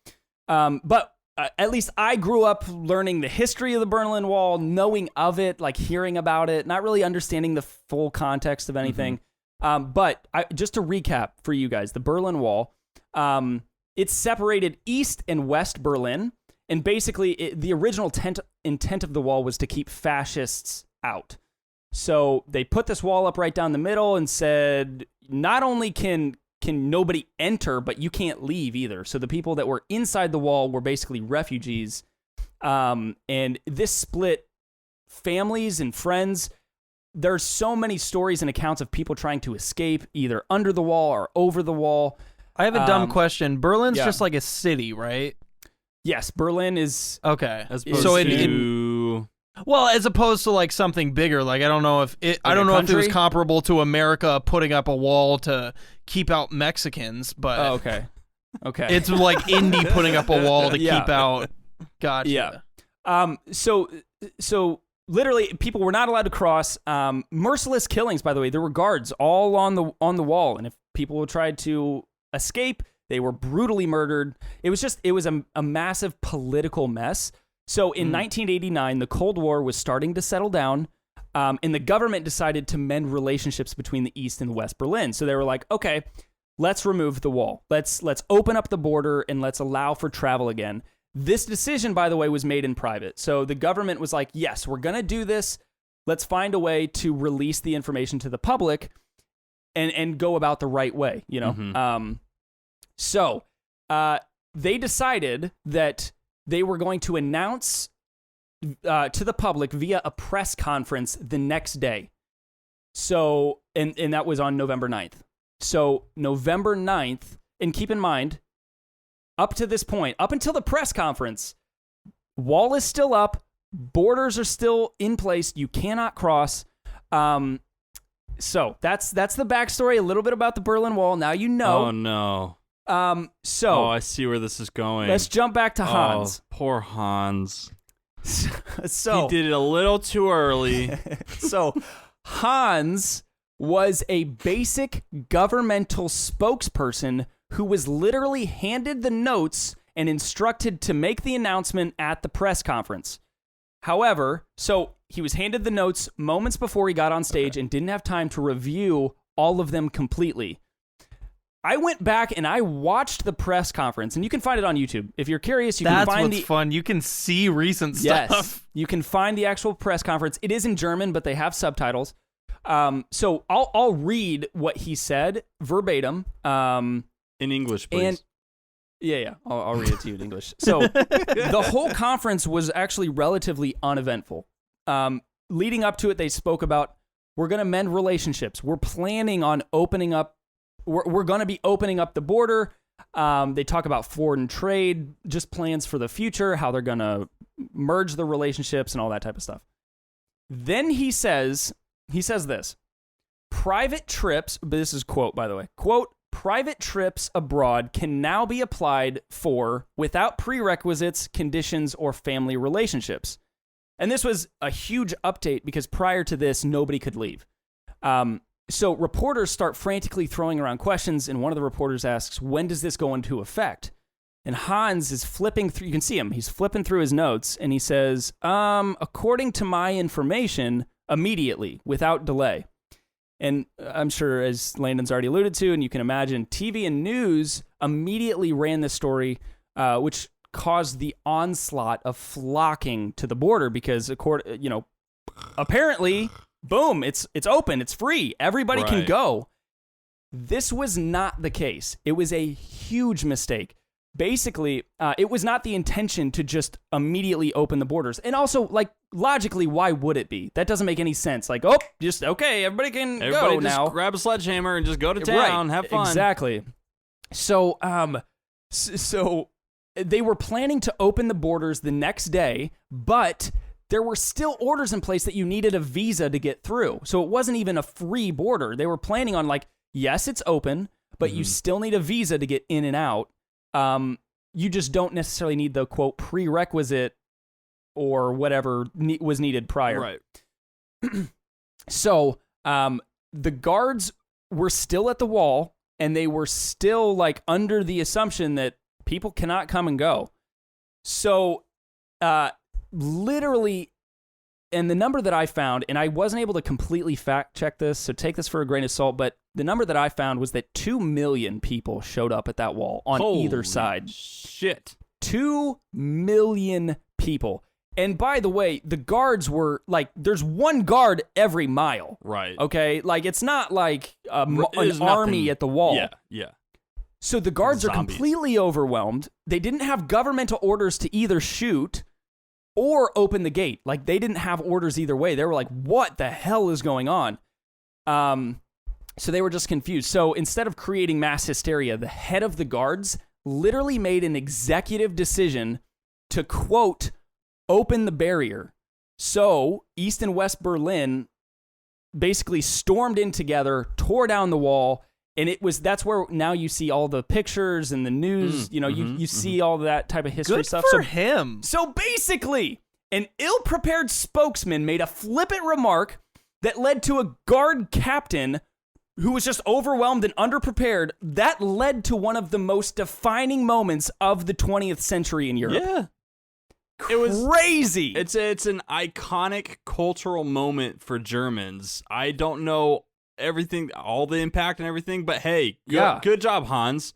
but at least I grew up learning the history of the Berlin Wall, knowing of it, like hearing about it, not really understanding the full context of anything. But just to recap for you guys, the Berlin Wall, it separated East and West Berlin. And basically, the original intent of the wall was to keep fascists out. So they put this wall up right down the middle and said, not only can nobody enter, but you can't leave either. So the people that were inside the wall were basically refugees. And this split families and friends. there's so many stories and accounts of people trying to escape either under the wall or over the wall. I have a dumb question. Berlin's yeah. just like a city, right? Yes, Berlin is. Okay. As opposed So to... well, as opposed to like something bigger, like I don't know if it was country? comparable to America putting up a wall to keep out Mexicans, but Oh, okay. Okay. it's like Indy putting up a wall to Yeah. keep out. Gotcha. Yeah. So literally, people were not allowed to cross. Merciless killings, by the way. There were guards all on the wall, and if people tried to escape, they were brutally murdered. It was a massive political mess. So in 1989, the Cold War was starting to settle down, and the government decided to mend relationships between the East and the West Berlin. So they were like, okay, let's remove the wall. Let's open up the border and let's allow for travel again. This decision, by the way, was made in private. So the government was like, yes, we're going to do this. Let's find a way to release the information to the public and go about the right way, you know? Mm-hmm. So they decided that they were going to announce to the public via a press conference the next day. So, and that was on November 9th. So November 9th, and keep in mind, up to this point, up until the press conference, wall is still up, borders are still in place, you cannot cross. So that's the backstory, a little bit about the Berlin Wall. Now you know. Oh, no. So I see where this is going. let's jump back to Hans. Oh, poor Hans. So He did it a little too early. So Hans was a basic governmental spokesperson who was literally handed the notes and instructed to make the announcement at the press conference. However, so he was handed the notes moments before he got on stage and didn't have time to review all of them completely. I went back and I watched the press conference, and you can find it on YouTube. If you're curious, you can find That's what's fun. You can see recent stuff. Yes, you can find the actual press conference. It is in German, but they have subtitles. So I'll read what he said verbatim. In English, please. And yeah, I'll read it to you in English. So the whole conference was actually relatively uneventful. Leading up to it, they spoke about, we're going to mend relationships. We're planning on opening up. We're going to be opening up the border. They talk about foreign trade, just plans for the future, how they're going to merge the relationships and all that type of stuff. Then he says this, private trips, but this is quote, by the way, quote, private trips abroad can now be applied for without prerequisites, conditions, or family relationships. And this was a huge update because prior to this, nobody could leave. So reporters start frantically throwing around questions, and one of the reporters asks, when does this go into effect? And Hans is flipping through, you can see him, he's flipping through his notes, and he says, according to my information, immediately, without delay. And I'm sure, as Landon's already alluded to, and you can imagine, TV and news immediately ran this story, which caused the onslaught of flocking to the border because, apparently, boom, it's open, it's free, everybody can go. This was not the case. It was a huge mistake. Basically, it was not the intention to just immediately open the borders. And also, like, logically, why would it be? That doesn't make any sense. Like, everybody can go now. Just grab a sledgehammer and just go to town, have fun. Exactly. So, so they were planning to open the borders the next day, but there were still orders in place that you needed a visa to get through. So it wasn't even a free border. They were planning on, like, yes, it's open, but you still need a visa to get in and out. You just don't necessarily need the, quote, prerequisite or whatever was needed prior. Right. So the guards were still at the wall, and they were still, like, under the assumption that people cannot come and go. So literally, and the number that I found, and I wasn't able to completely fact check this, so take this for a grain of salt, but the number that I found was that 2 million people showed up at that wall on either side. Shit. 2 million people. And by the way, the guards were, like, there's one guard every mile. Right. Okay? Like, it's not like an There's army nothing- at the wall. Yeah. So the guards are Zombies. completely overwhelmed. They didn't have governmental orders to either shoot or open the gate. Like, they didn't have orders either way. They were like, what the hell is going on? So they were just confused. So instead of creating mass hysteria, the head of the guards literally made an executive decision to, quote, open the barrier. So East and West Berlin basically stormed in together, tore down the wall, and that's where now you see all the pictures and the news, you see all that type of history Good stuff. for him. So basically, an ill-prepared spokesman made a flippant remark that led to a guard captain who was just overwhelmed and underprepared. That led to one of the most defining moments of the 20th century in Europe. Yeah. It was crazy. It's an iconic cultural moment for Germans. I don't know everything, all the impact and everything, but hey, good job, Hans.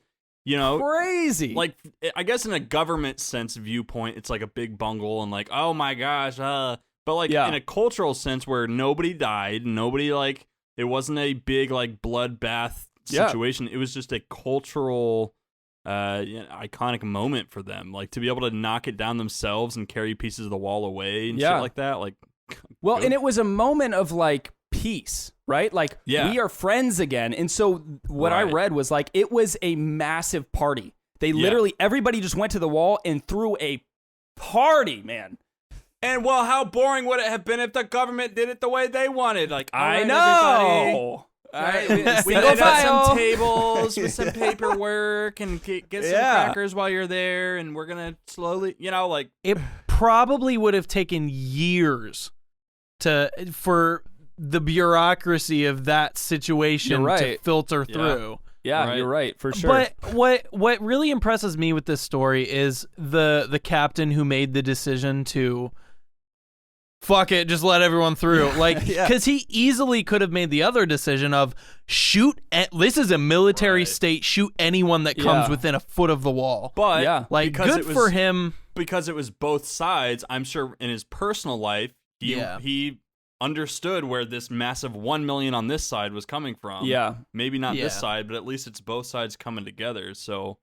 Crazy. Like, I guess in a government sense viewpoint, it's like a big bungle and like, oh my gosh, but like in a cultural sense where nobody died, nobody like, it wasn't a big like bloodbath situation. It was just a cultural, iconic moment for them. Like, to be able to knock it down themselves and carry pieces of the wall away and shit like that. Like, well, and it was a moment of like peace, right? Like, we are friends again. And so what I read was like, it was a massive party. They literally, everybody just went to the wall and threw a party, man. And well, how boring would it have been if the government did it the way they wanted? Like, I know. All right, we laid out some tables with some paperwork and get some crackers while you're there, and we're gonna slowly, like, it probably would have taken years for the bureaucracy of that situation to filter through. Yeah, you're right, for sure. But what really impresses me with this story is the captain who made the decision to fuck it, just let everyone through. Like, because he easily could have made the other decision of this is a military state, shoot anyone that comes within a foot of the wall. But like, good for him. Because it was both sides, I'm sure in his personal life, he understood where this massive 1 million on this side was coming from. Yeah. Maybe not this side, but at least it's both sides coming together. So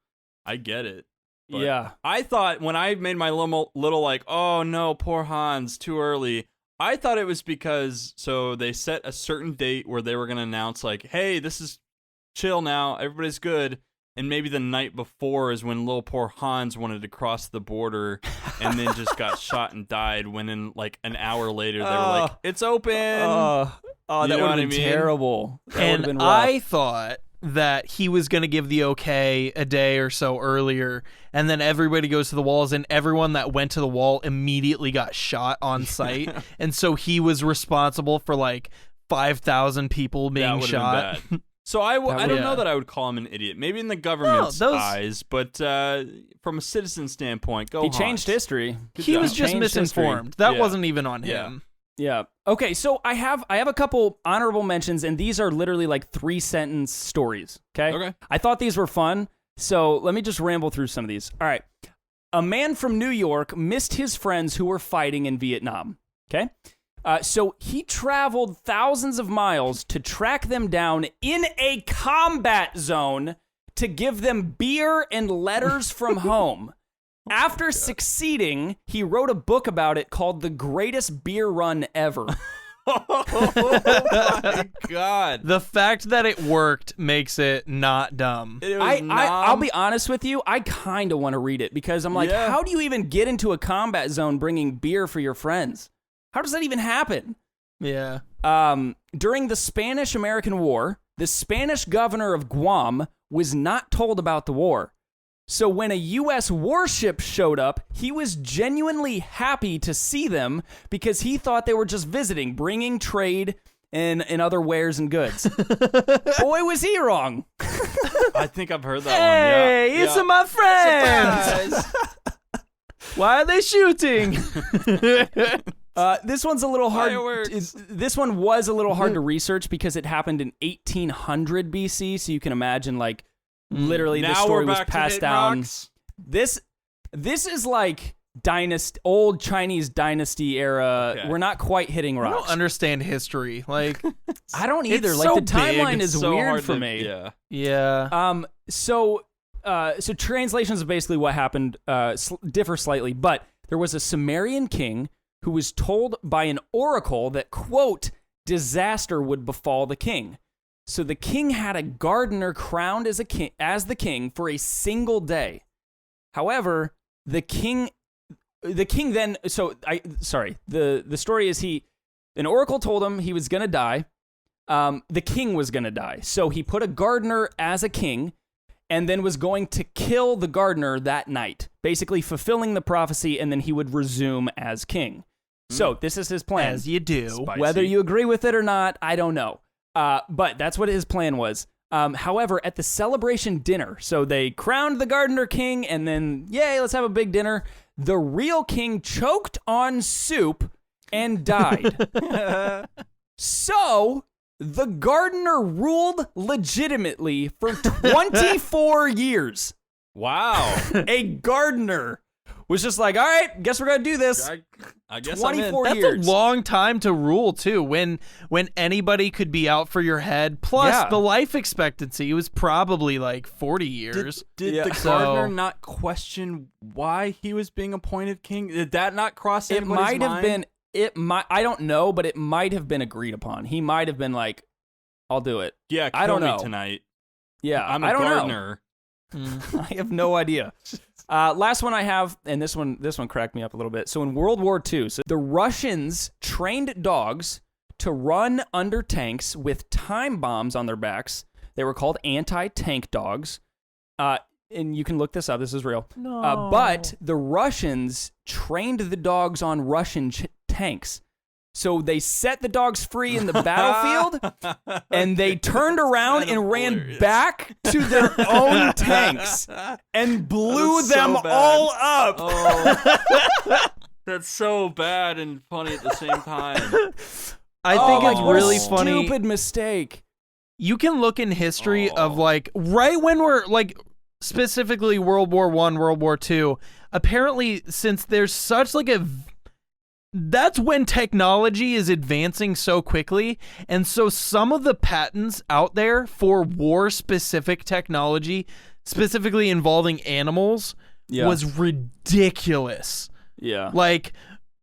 I get it. But I thought when I made my little like, oh no, poor Hans, too early. I thought it was because, so they set a certain date where they were going to announce like, hey, this is chill now. Everybody's good. And maybe the night before is when little poor Hans wanted to cross the border and then just got shot and died, when in like an hour later they were like, it's open. That would have been terrible. And I thought that he was going to give the okay a day or so earlier, and then everybody goes to the walls, and everyone that went to the wall immediately got shot on sight. And so he was responsible for like 5,000 people being shot. So I don't know that I would call him an idiot. Maybe in the government's eyes, but from a citizen standpoint, he changed history. He was just misinformed. That wasn't even on him. Yeah. Okay, so I have a couple honorable mentions, and these are literally like 3-sentence stories, okay? I thought these were fun, so let me just ramble through some of these. All right. A man from New York missed his friends who were fighting in Vietnam, okay? So he traveled thousands of miles to track them down in a combat zone to give them beer and letters from home. After succeeding, he wrote a book about it called The Greatest Beer Run Ever. Oh my God. The fact that it worked makes it not dumb. I'll be honest with you, I kind of want to read it because I'm like, how do you even get into a combat zone bringing beer for your friends? How does that even happen? Yeah. During the Spanish-American War, the Spanish governor of Guam was not told about the war. So when a U.S. warship showed up, he was genuinely happy to see them because he thought they were just visiting, bringing trade and other wares and goods. Boy, was he wrong. I think I've heard that one. Hey, it's my friends. Why are they shooting? This one's a little hard. This one was a little hard to research because it happened in 1800 BC. So you can imagine, like, literally, this story was passed down. This is like old Chinese dynasty era. Okay. We're not quite hitting rocks. I don't understand history. Like, I don't either. Like, the timeline is so weird for me. Yeah. So translations of basically what happened differ slightly, but there was a Sumerian king who was told by an oracle that, quote, disaster would befall the king. So the king had a gardener crowned as the king for a single day. However, the story is an oracle told him he was going to die. The king was going to die. So he put a gardener as a king and then was going to kill the gardener that night, basically fulfilling the prophecy, and then he would resume as king. So this is his plan. As you do. Spicy. Whether you agree with it or not, I don't know. But that's what his plan was. However, at the celebration dinner, so they crowned the gardener king, and then, yay, let's have a big dinner. The real king choked on soup and died. So the gardener ruled legitimately for 24 years. Wow. A gardener was just like, all right, guess we're going to do this. I guess I'm in. 24 That's years. a long time to rule too. When anybody could be out for your head, plus the life expectancy was probably like 40 years. Did the gardener not question why he was being appointed king? Did that not cross It anybody's might have mind? been. I don't know, but it might have been agreed upon. He might have been like, "I'll do it." Yeah, kill I don't me know tonight. Yeah, I'm a I don't gardener. know. I have no idea. Last one I have, and this one cracked me up a little bit. So in World War II, so the Russians trained dogs to run under tanks with time bombs on their backs. They were called anti-tank dogs. And you can look this up. This is real. No. But the Russians trained the dogs on Russian tanks. So they set the dogs free in the battlefield, and they turned around and ran hilarious. back to their own tanks and blew That's them so bad. all up. Oh, that's so bad and funny at the same time. I think it's what a really funny. Stupid mistake. You can look in history of like right when we're like specifically World War I, World War II. Apparently, since there's such like that's when technology is advancing so quickly, and so some of the patents out there for war-specific technology, specifically involving animals, was ridiculous. Yeah. Like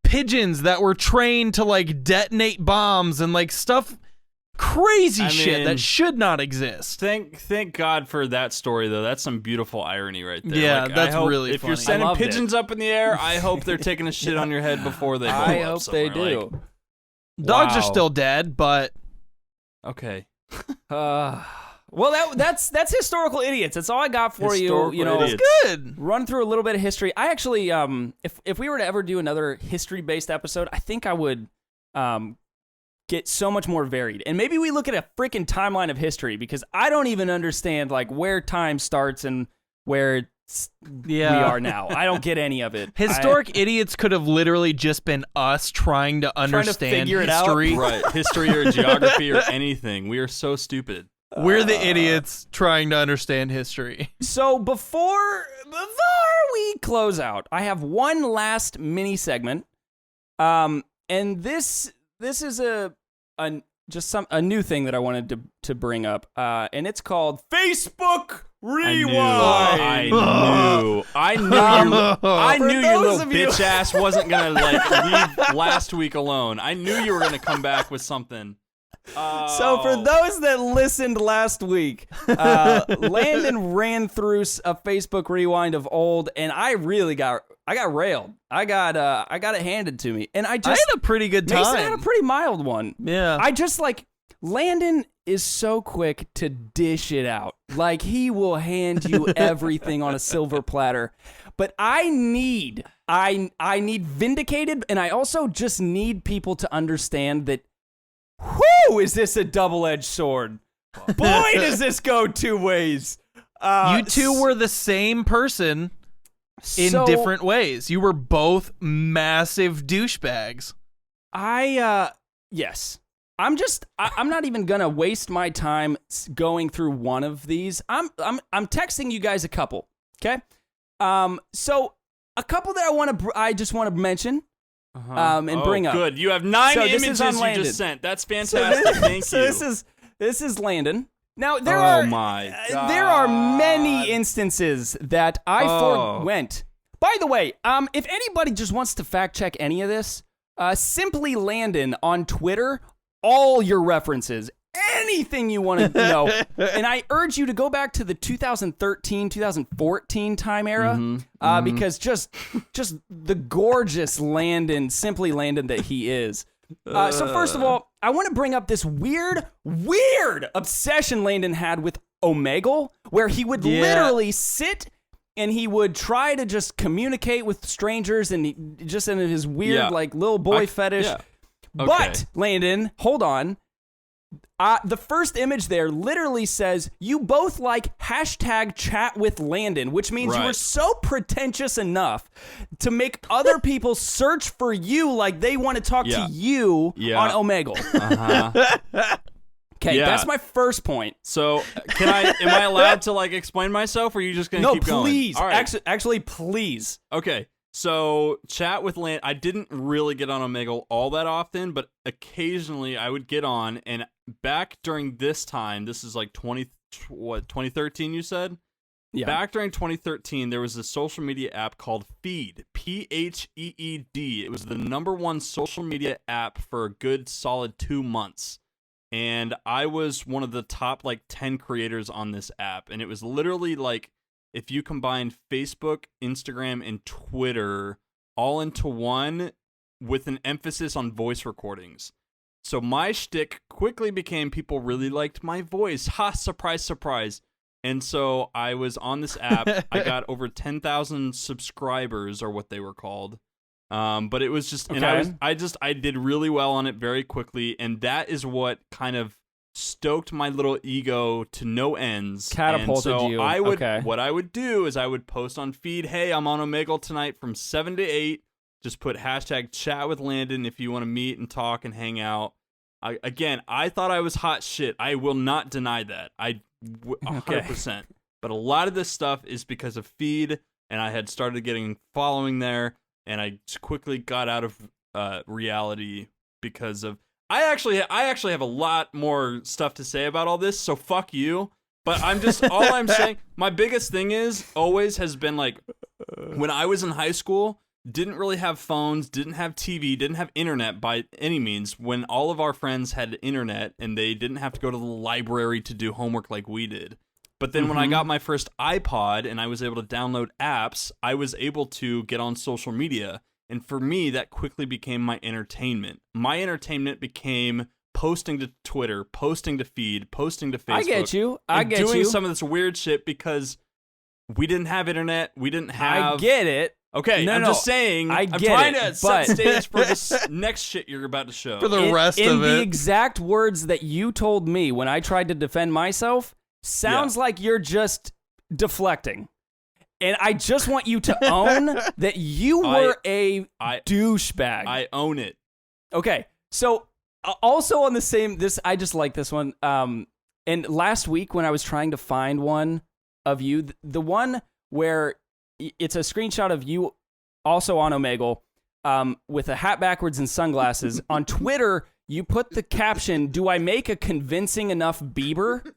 pigeons that were trained to like detonate bombs and like stuff, crazy shit mean, that should not exist. Thank God for that story, though. That's some beautiful irony right there. Yeah, Like, that's I hope really if funny. you're sending I loved pigeons up in the air, I hope they're taking a shit on your head before they blow I up hope they somewhere. do. Like, Dogs are wow. still dead, but Okay. Well, that's historical idiots. That's all I got for Historical you. You know, idiots. good. run through a little bit of history. I actually, if we were to ever do another history-based episode, I think I would get so much more varied. And maybe we look at a freaking timeline of history, because I don't even understand like where time starts and where we are now. I don't get any of it. Historic idiots could have literally just been us trying to understand figure it out. history. Right. History or geography or anything. We are so stupid. We're the idiots trying to understand history. So before we close out, I have one last mini segment. And this is a new thing that I wanted to bring up. And it's called Facebook Rewind. I knew your those little of you- bitch ass wasn't gonna like leave last week alone. I knew you were gonna come back with something. So for those that listened last week, Landon ran through a Facebook Rewind of old, and I got railed. I got it handed to me, and I I had a pretty good time. Mason had a pretty mild one. Yeah. I just like Landon is so quick to dish it out. Like he will hand you everything on a silver platter. But I need vindicated, and I also just need people to understand that, whoo, is this a double-edged sword? Boy, does this go two ways. You two were the same person in different ways. You were both massive douchebags. Yes. I'm not even gonna waste my time going through one of these. I'm texting you guys a couple. Okay. So a couple that I just want to mention. And bring up. Good. You have 9 So this images is on you Landon. just sent. That's fantastic. Thank you. This is Landon. Now there Oh are my God. there are many instances that I Oh. forwent. By the way, if anybody just wants to fact check any of this, simply Landon on Twitter, all your references, anything you want to know. And I urge you to go back to the 2013, 2014 time era, because just the gorgeous Landon, simply Landon that he is. So first of all, I want to bring up this weird obsession Landon had with Omegle, where he would literally sit and he would try to just communicate with strangers, and he, just in his weird like little boy fetish. Yeah. Okay. But Landon, hold on. The first image there literally says you both like hashtag chat with Landon, which means you were so pretentious enough to make other people search for you like they want to talk to you on Omegle. Okay, that's my first point. So, am I allowed to like explain myself, or are you just gonna keep going? No, please. All right. Actually, please. Okay. So, chat with Landon. I didn't really get on Omegle all that often, but occasionally I would get on. And back during this time, this is like 2013, you said? Yeah. Back during 2013, there was a social media app called Feed, Pheed. It was the #1 social media app for a good solid 2 months. And I was one of the top like 10 creators on this app. And it was literally like, if you combine Facebook, Instagram, and Twitter all into one with an emphasis on voice recordings. So my shtick quickly became people really liked my voice. Ha, surprise, surprise. And so I was on this app. I got over 10,000 subscribers, or what they were called. But it was just, and I did really well on it very quickly. And that is what kind of stoked my little ego to no ends. Catapulted and so you. What I would do is I would post on Feed, hey, I'm on Omegle tonight from 7 to 8. Just put hashtag chat with Landon if you want to meet and talk and hang out. I thought I was hot shit. I will not deny that. 100%. But a lot of this stuff is because of Feed, and I had started getting following there, and I quickly got out of reality because of. I actually have a lot more stuff to say about all this, so fuck you. But all I'm saying, my biggest thing has been like, when I was in high school, didn't really have phones, didn't have TV, didn't have internet by any means. When all of our friends had internet and they didn't have to go to the library to do homework like we did. But then when I got my first iPod and I was able to download apps, I was able to get on social media. And for me, that quickly became my entertainment. My entertainment became posting to Twitter, posting to Feed, posting to Facebook. I get you. Doing some of this weird shit because we didn't have internet. We didn't have. I get it. Okay, I'm just saying. I'm trying to set stage for this next shit you're about to show. For the rest of it. In the exact words that you told me when I tried to defend myself, sounds like you're just deflecting. And I just want you to own that you were a douchebag. I own it. Okay, so also on the same, I just like this one. And last week when I was trying to find one of you, the one where it's a screenshot of you also on Omegle with a hat backwards and sunglasses. On Twitter, you put the caption, "Do I make a convincing enough Bieber?"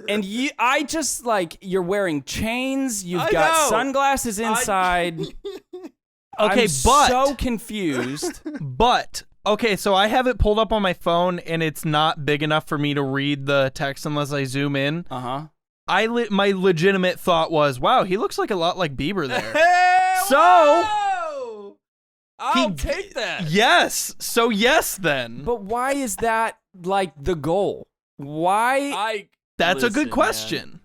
And I just like, you're wearing chains, you've got sunglasses inside. Okay, I'm so confused. But okay, so I have it pulled up on my phone and it's not big enough for me to read the text unless I zoom in. My legitimate thought was, wow, he looks like a lot like Bieber there. I'll take that. Yes. So yes, then. But why is that like the goal? Why? That's a good question.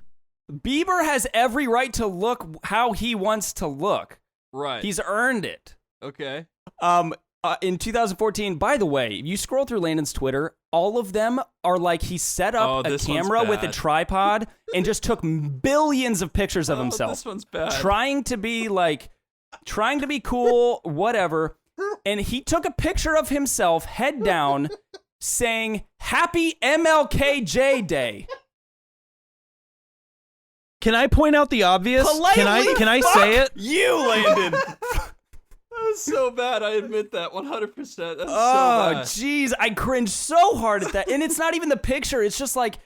Man. Bieber has every right to look how he wants to look. Right. He's earned it. Okay. In 2014, by the way, you scroll through Landon's Twitter, all of them are like he set up a camera with a tripod and just took billions of pictures of himself. This one's bad. Trying to be cool, whatever. And he took a picture of himself, head down, saying, "Happy MLKJ Day." Can I point out the obvious? Can I say it? You, Landon. That's so bad. I admit that 100%. That's so bad. Oh, jeez. I cringe so hard at that. And it's not even the picture. It's just like,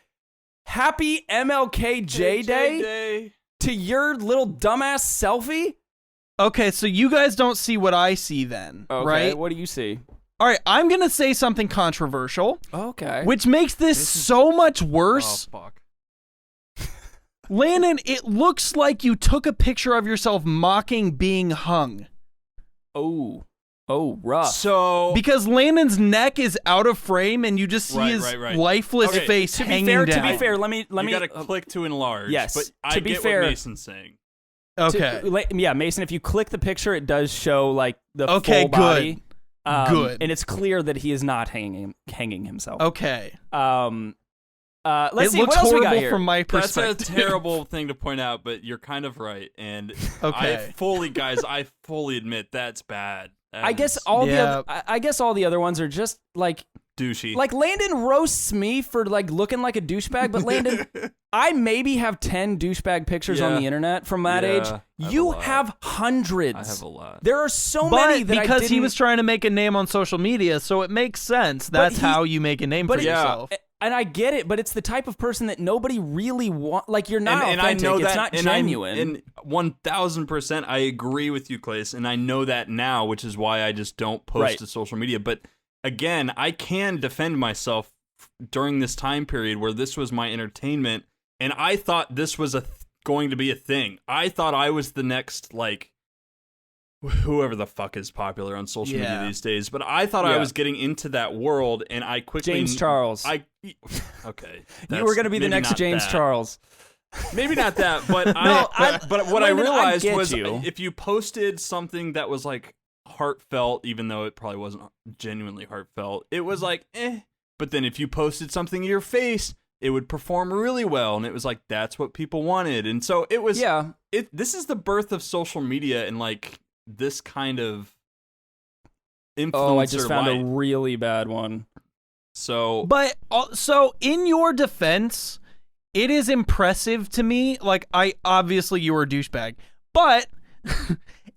"Happy MLKJ Day." to your little dumbass selfie? Okay, so you guys don't see what I see then, Okay, right? what do you see? All right, I'm going to say something controversial, Okay. which makes this so much Oh worse. fuck. Landon, it looks like you took a picture of yourself mocking being hung. Oh, rough. So Because Landon's neck is out of frame and you just see Right, his right. lifeless Okay, face to be hanging fair, down. to be fair, let me. you gotta click to enlarge. yes, but to I be get fair- what Mason's saying. Okay. Yeah, Mason, if you click the picture, it does show like the Okay, full body. good. Good. And it's clear that he is not hanging himself. Okay. Let's it see looks what else we got horrible here. from my That's perspective. a terrible thing to point out, but you're kind of right. And Okay. I fully admit that's bad. That I guess is all Yeah. I guess all the other ones are just like douchey. Landon roasts me for like looking like a douchebag, but Landon, I maybe have 10 douchebag pictures on Yeah. the internet from that Yeah, age. I have You a lot. have hundreds. I have a lot. There are so But many that because I he didn't- was trying to make a name on social media, so it makes sense. That's how you make a name for but he- yourself. And I get it, but it's the type of person that nobody really want. Like you're not and authentic. I know it's that, not and genuine. And 1000%, I agree with you, Clace, and I know that now, which is why I just don't post Right. to social media. But again, I can defend myself during this time period where this was my entertainment, and I thought this was going to be a thing. I thought I was the next, like, whoever the fuck is popular on social media these days, but I thought I Yeah. was getting into that world, and I quickly James Charles. okay, You were going to be the maybe next not James that. Maybe Maybe not that, but but what I Landon, I realized get was you. if you posted something that was like heartfelt, even though it probably wasn't genuinely heartfelt, it was like eh. But then if you posted something in your face, it would perform really well, and it was like that's what people wanted, and so it was. Yeah. This is the birth of social media and like this kind of influencer. Oh, I just found life. a really bad one. So But so in your defense, it is impressive to me. Like obviously you were a douchebag, but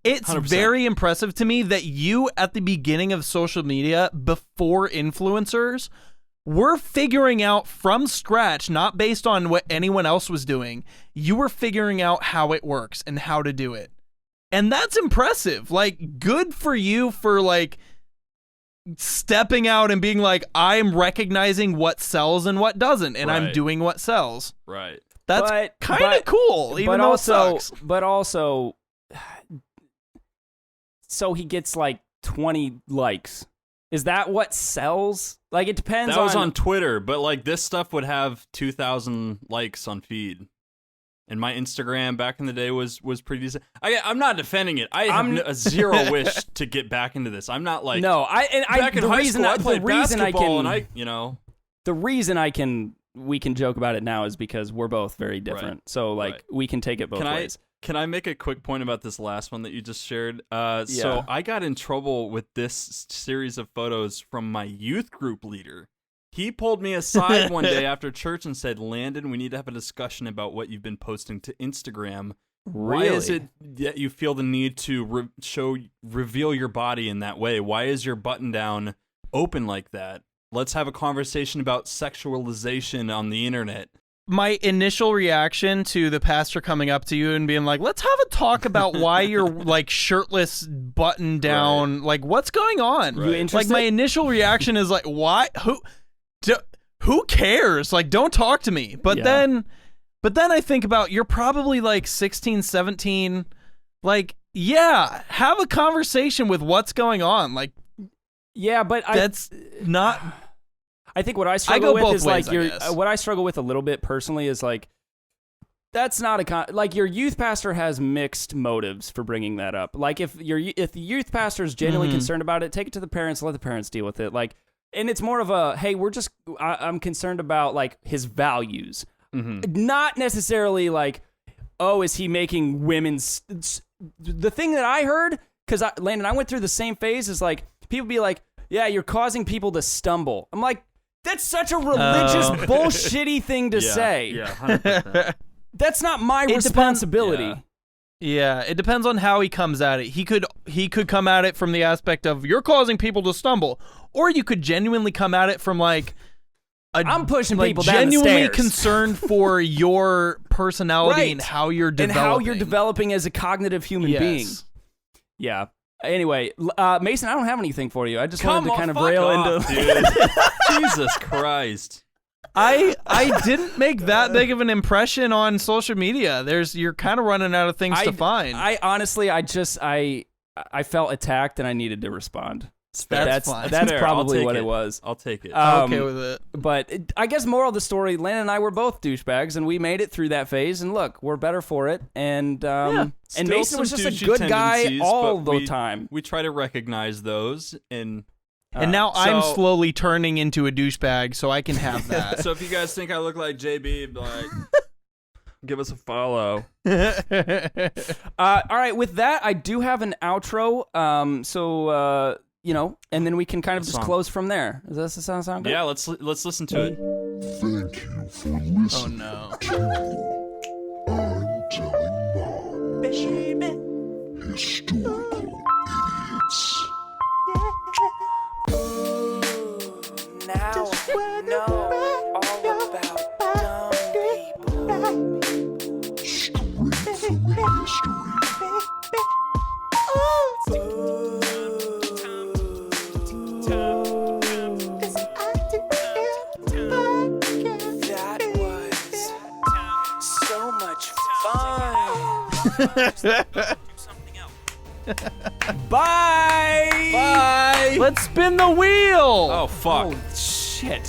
it's 100%. very impressive to me that you at the beginning of social media, before influencers, were figuring out from scratch, not based on what anyone else was doing. You were figuring out how it works and how to do it. And that's impressive. Like, good for you for like stepping out and being like, I'm recognizing what sells and what doesn't, and I'm Right. doing what sells. right. That's kind of cool, even but though also, it sucks. But also, so he gets like 20 likes. Is that what sells? Like, it depends That was on Twitter, but like this stuff would have 2,000 likes on feed. And my Instagram back in the day was pretty decent. I'm not defending it. I have a zero wish to get back into this. I'm not like No, back in the high reason school, I, I played the reason I basketball, can, and the reason we can joke about it now is because we're both very different. So like Right. we can take it both ways. Can I make a quick point about this last one that you just shared? So I got in trouble with this series of photos from my youth group leader. He pulled me aside one day after church and said, Landon, we need to have a discussion about what you've been posting to Instagram. Why is it that you feel the need to reveal your body in that way? Why is your button down open like that? Let's have a conversation about sexualization on the internet. My initial reaction to the pastor coming up to you and being like, let's have a talk about why you're like shirtless, button down, like what's going on? You interested? Like my initial reaction is like, why? Who cares? Like, don't talk to me. But then I think about, you're probably like 16, 17. Like, yeah, have a conversation with what's going on. Like, Yeah, but that's not. I think what I struggle with both is ways, like I guess. what I struggle with a little bit personally is like that's not like your youth pastor has mixed motives for bringing that up. Like if the youth pastor is genuinely concerned about it, take it to the parents, let the parents deal with it. Like, and it's more of a, hey, I'm concerned about like his values, not necessarily like, oh, is he making women's? The thing that I heard, because Landon, I went through the same phase, is like people be like, yeah, you're causing people to stumble. I'm like, that's such a religious bullshitty thing to say. Yeah, 100%. That's not my It depends- responsibility. Yeah, it depends on how he comes at it. He could come at it from the aspect of you're causing people to stumble, or you could genuinely come at it from like, I'm pushing like people down the genuinely stairs. concerned for your personality Right. and how you're and developing. how you're developing as a cognitive human Yes. being. Yeah. Anyway, Mason, I don't have anything for you. I just wanted to kind of fuck rail off, into. dude. Jesus Christ. I didn't make that big of an impression on social media. You're kind of running out of things to find. I honestly, I felt attacked and I needed to respond. That's fine. That's Fair, probably I'll take what it was. I'll take it. I'm okay with it. But I guess moral of the story: Landon and I were both douchebags, and we made it through that phase. And look, we're better for it. And and Still Mason was some just a douchey good guy tendencies, all but the time. We try to recognize those and. And now I'm so- slowly turning into a douchebag, so I can have that. So if you guys think I look like JB, like, give us a follow. All right, with that, I do have an outro. And then we can kind of just Song. close from there. Does that sound good? Yeah, let's listen to it. Thank you for listening no. to I'm Telling Mom. Historical idiots. Now I know all about dumb people. Straight from history. That was so much fun. Bye. Bye. Let's spin the wheel. Oh fuck! Oh, shit.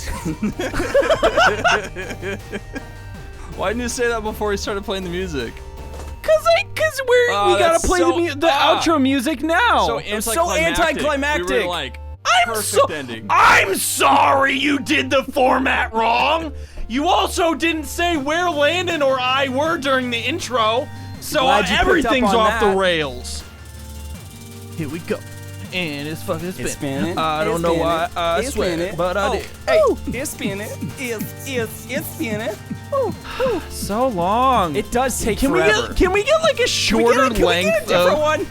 Why didn't you say that before we started playing the music? Cause we gotta that's play so- the outro music now. So anticlimactic. We were like, I'm perfect ending. I'm sorry you did the format wrong. You also didn't say where Landon or I were during the intro, so Glad you picked everything's up on off the that. rails. Here we go. And it's fucking spinning. It's spinning. I don't It's know spinning. why I It's swear, spinning. but I Oh, did. Hey, it's spinning. It's spinning. So long. It does take Can forever. we get like a shorter Can we length get a different of? one?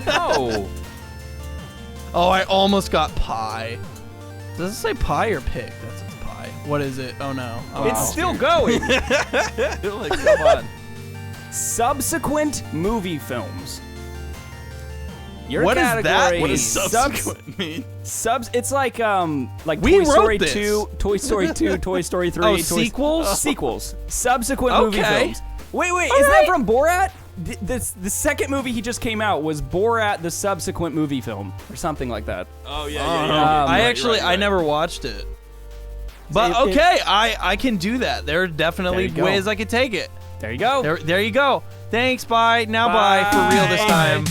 Oh, Oh, I almost got pie. Does it say pie or pig? That says pie. What is it? Oh no. Oh. It's still going. like come on. Subsequent movie films. Your What is that? category What does subs- subsequent mean? Subs. It's like We Toy wrote Story this. 2, Toy Story 2, Toy Story 3. Oh, Toy sequels? Sequels. Subsequent movie Okay. films. Wait, isn't right. that from Borat? The second movie he just came out was Borat, the subsequent movie film, or something like that. Oh yeah, I never watched it. But It- okay, I can do that. There are definitely There you go. ways I could take it. There you go. There you go. Thanks, bye. Now bye for real this Bye. time.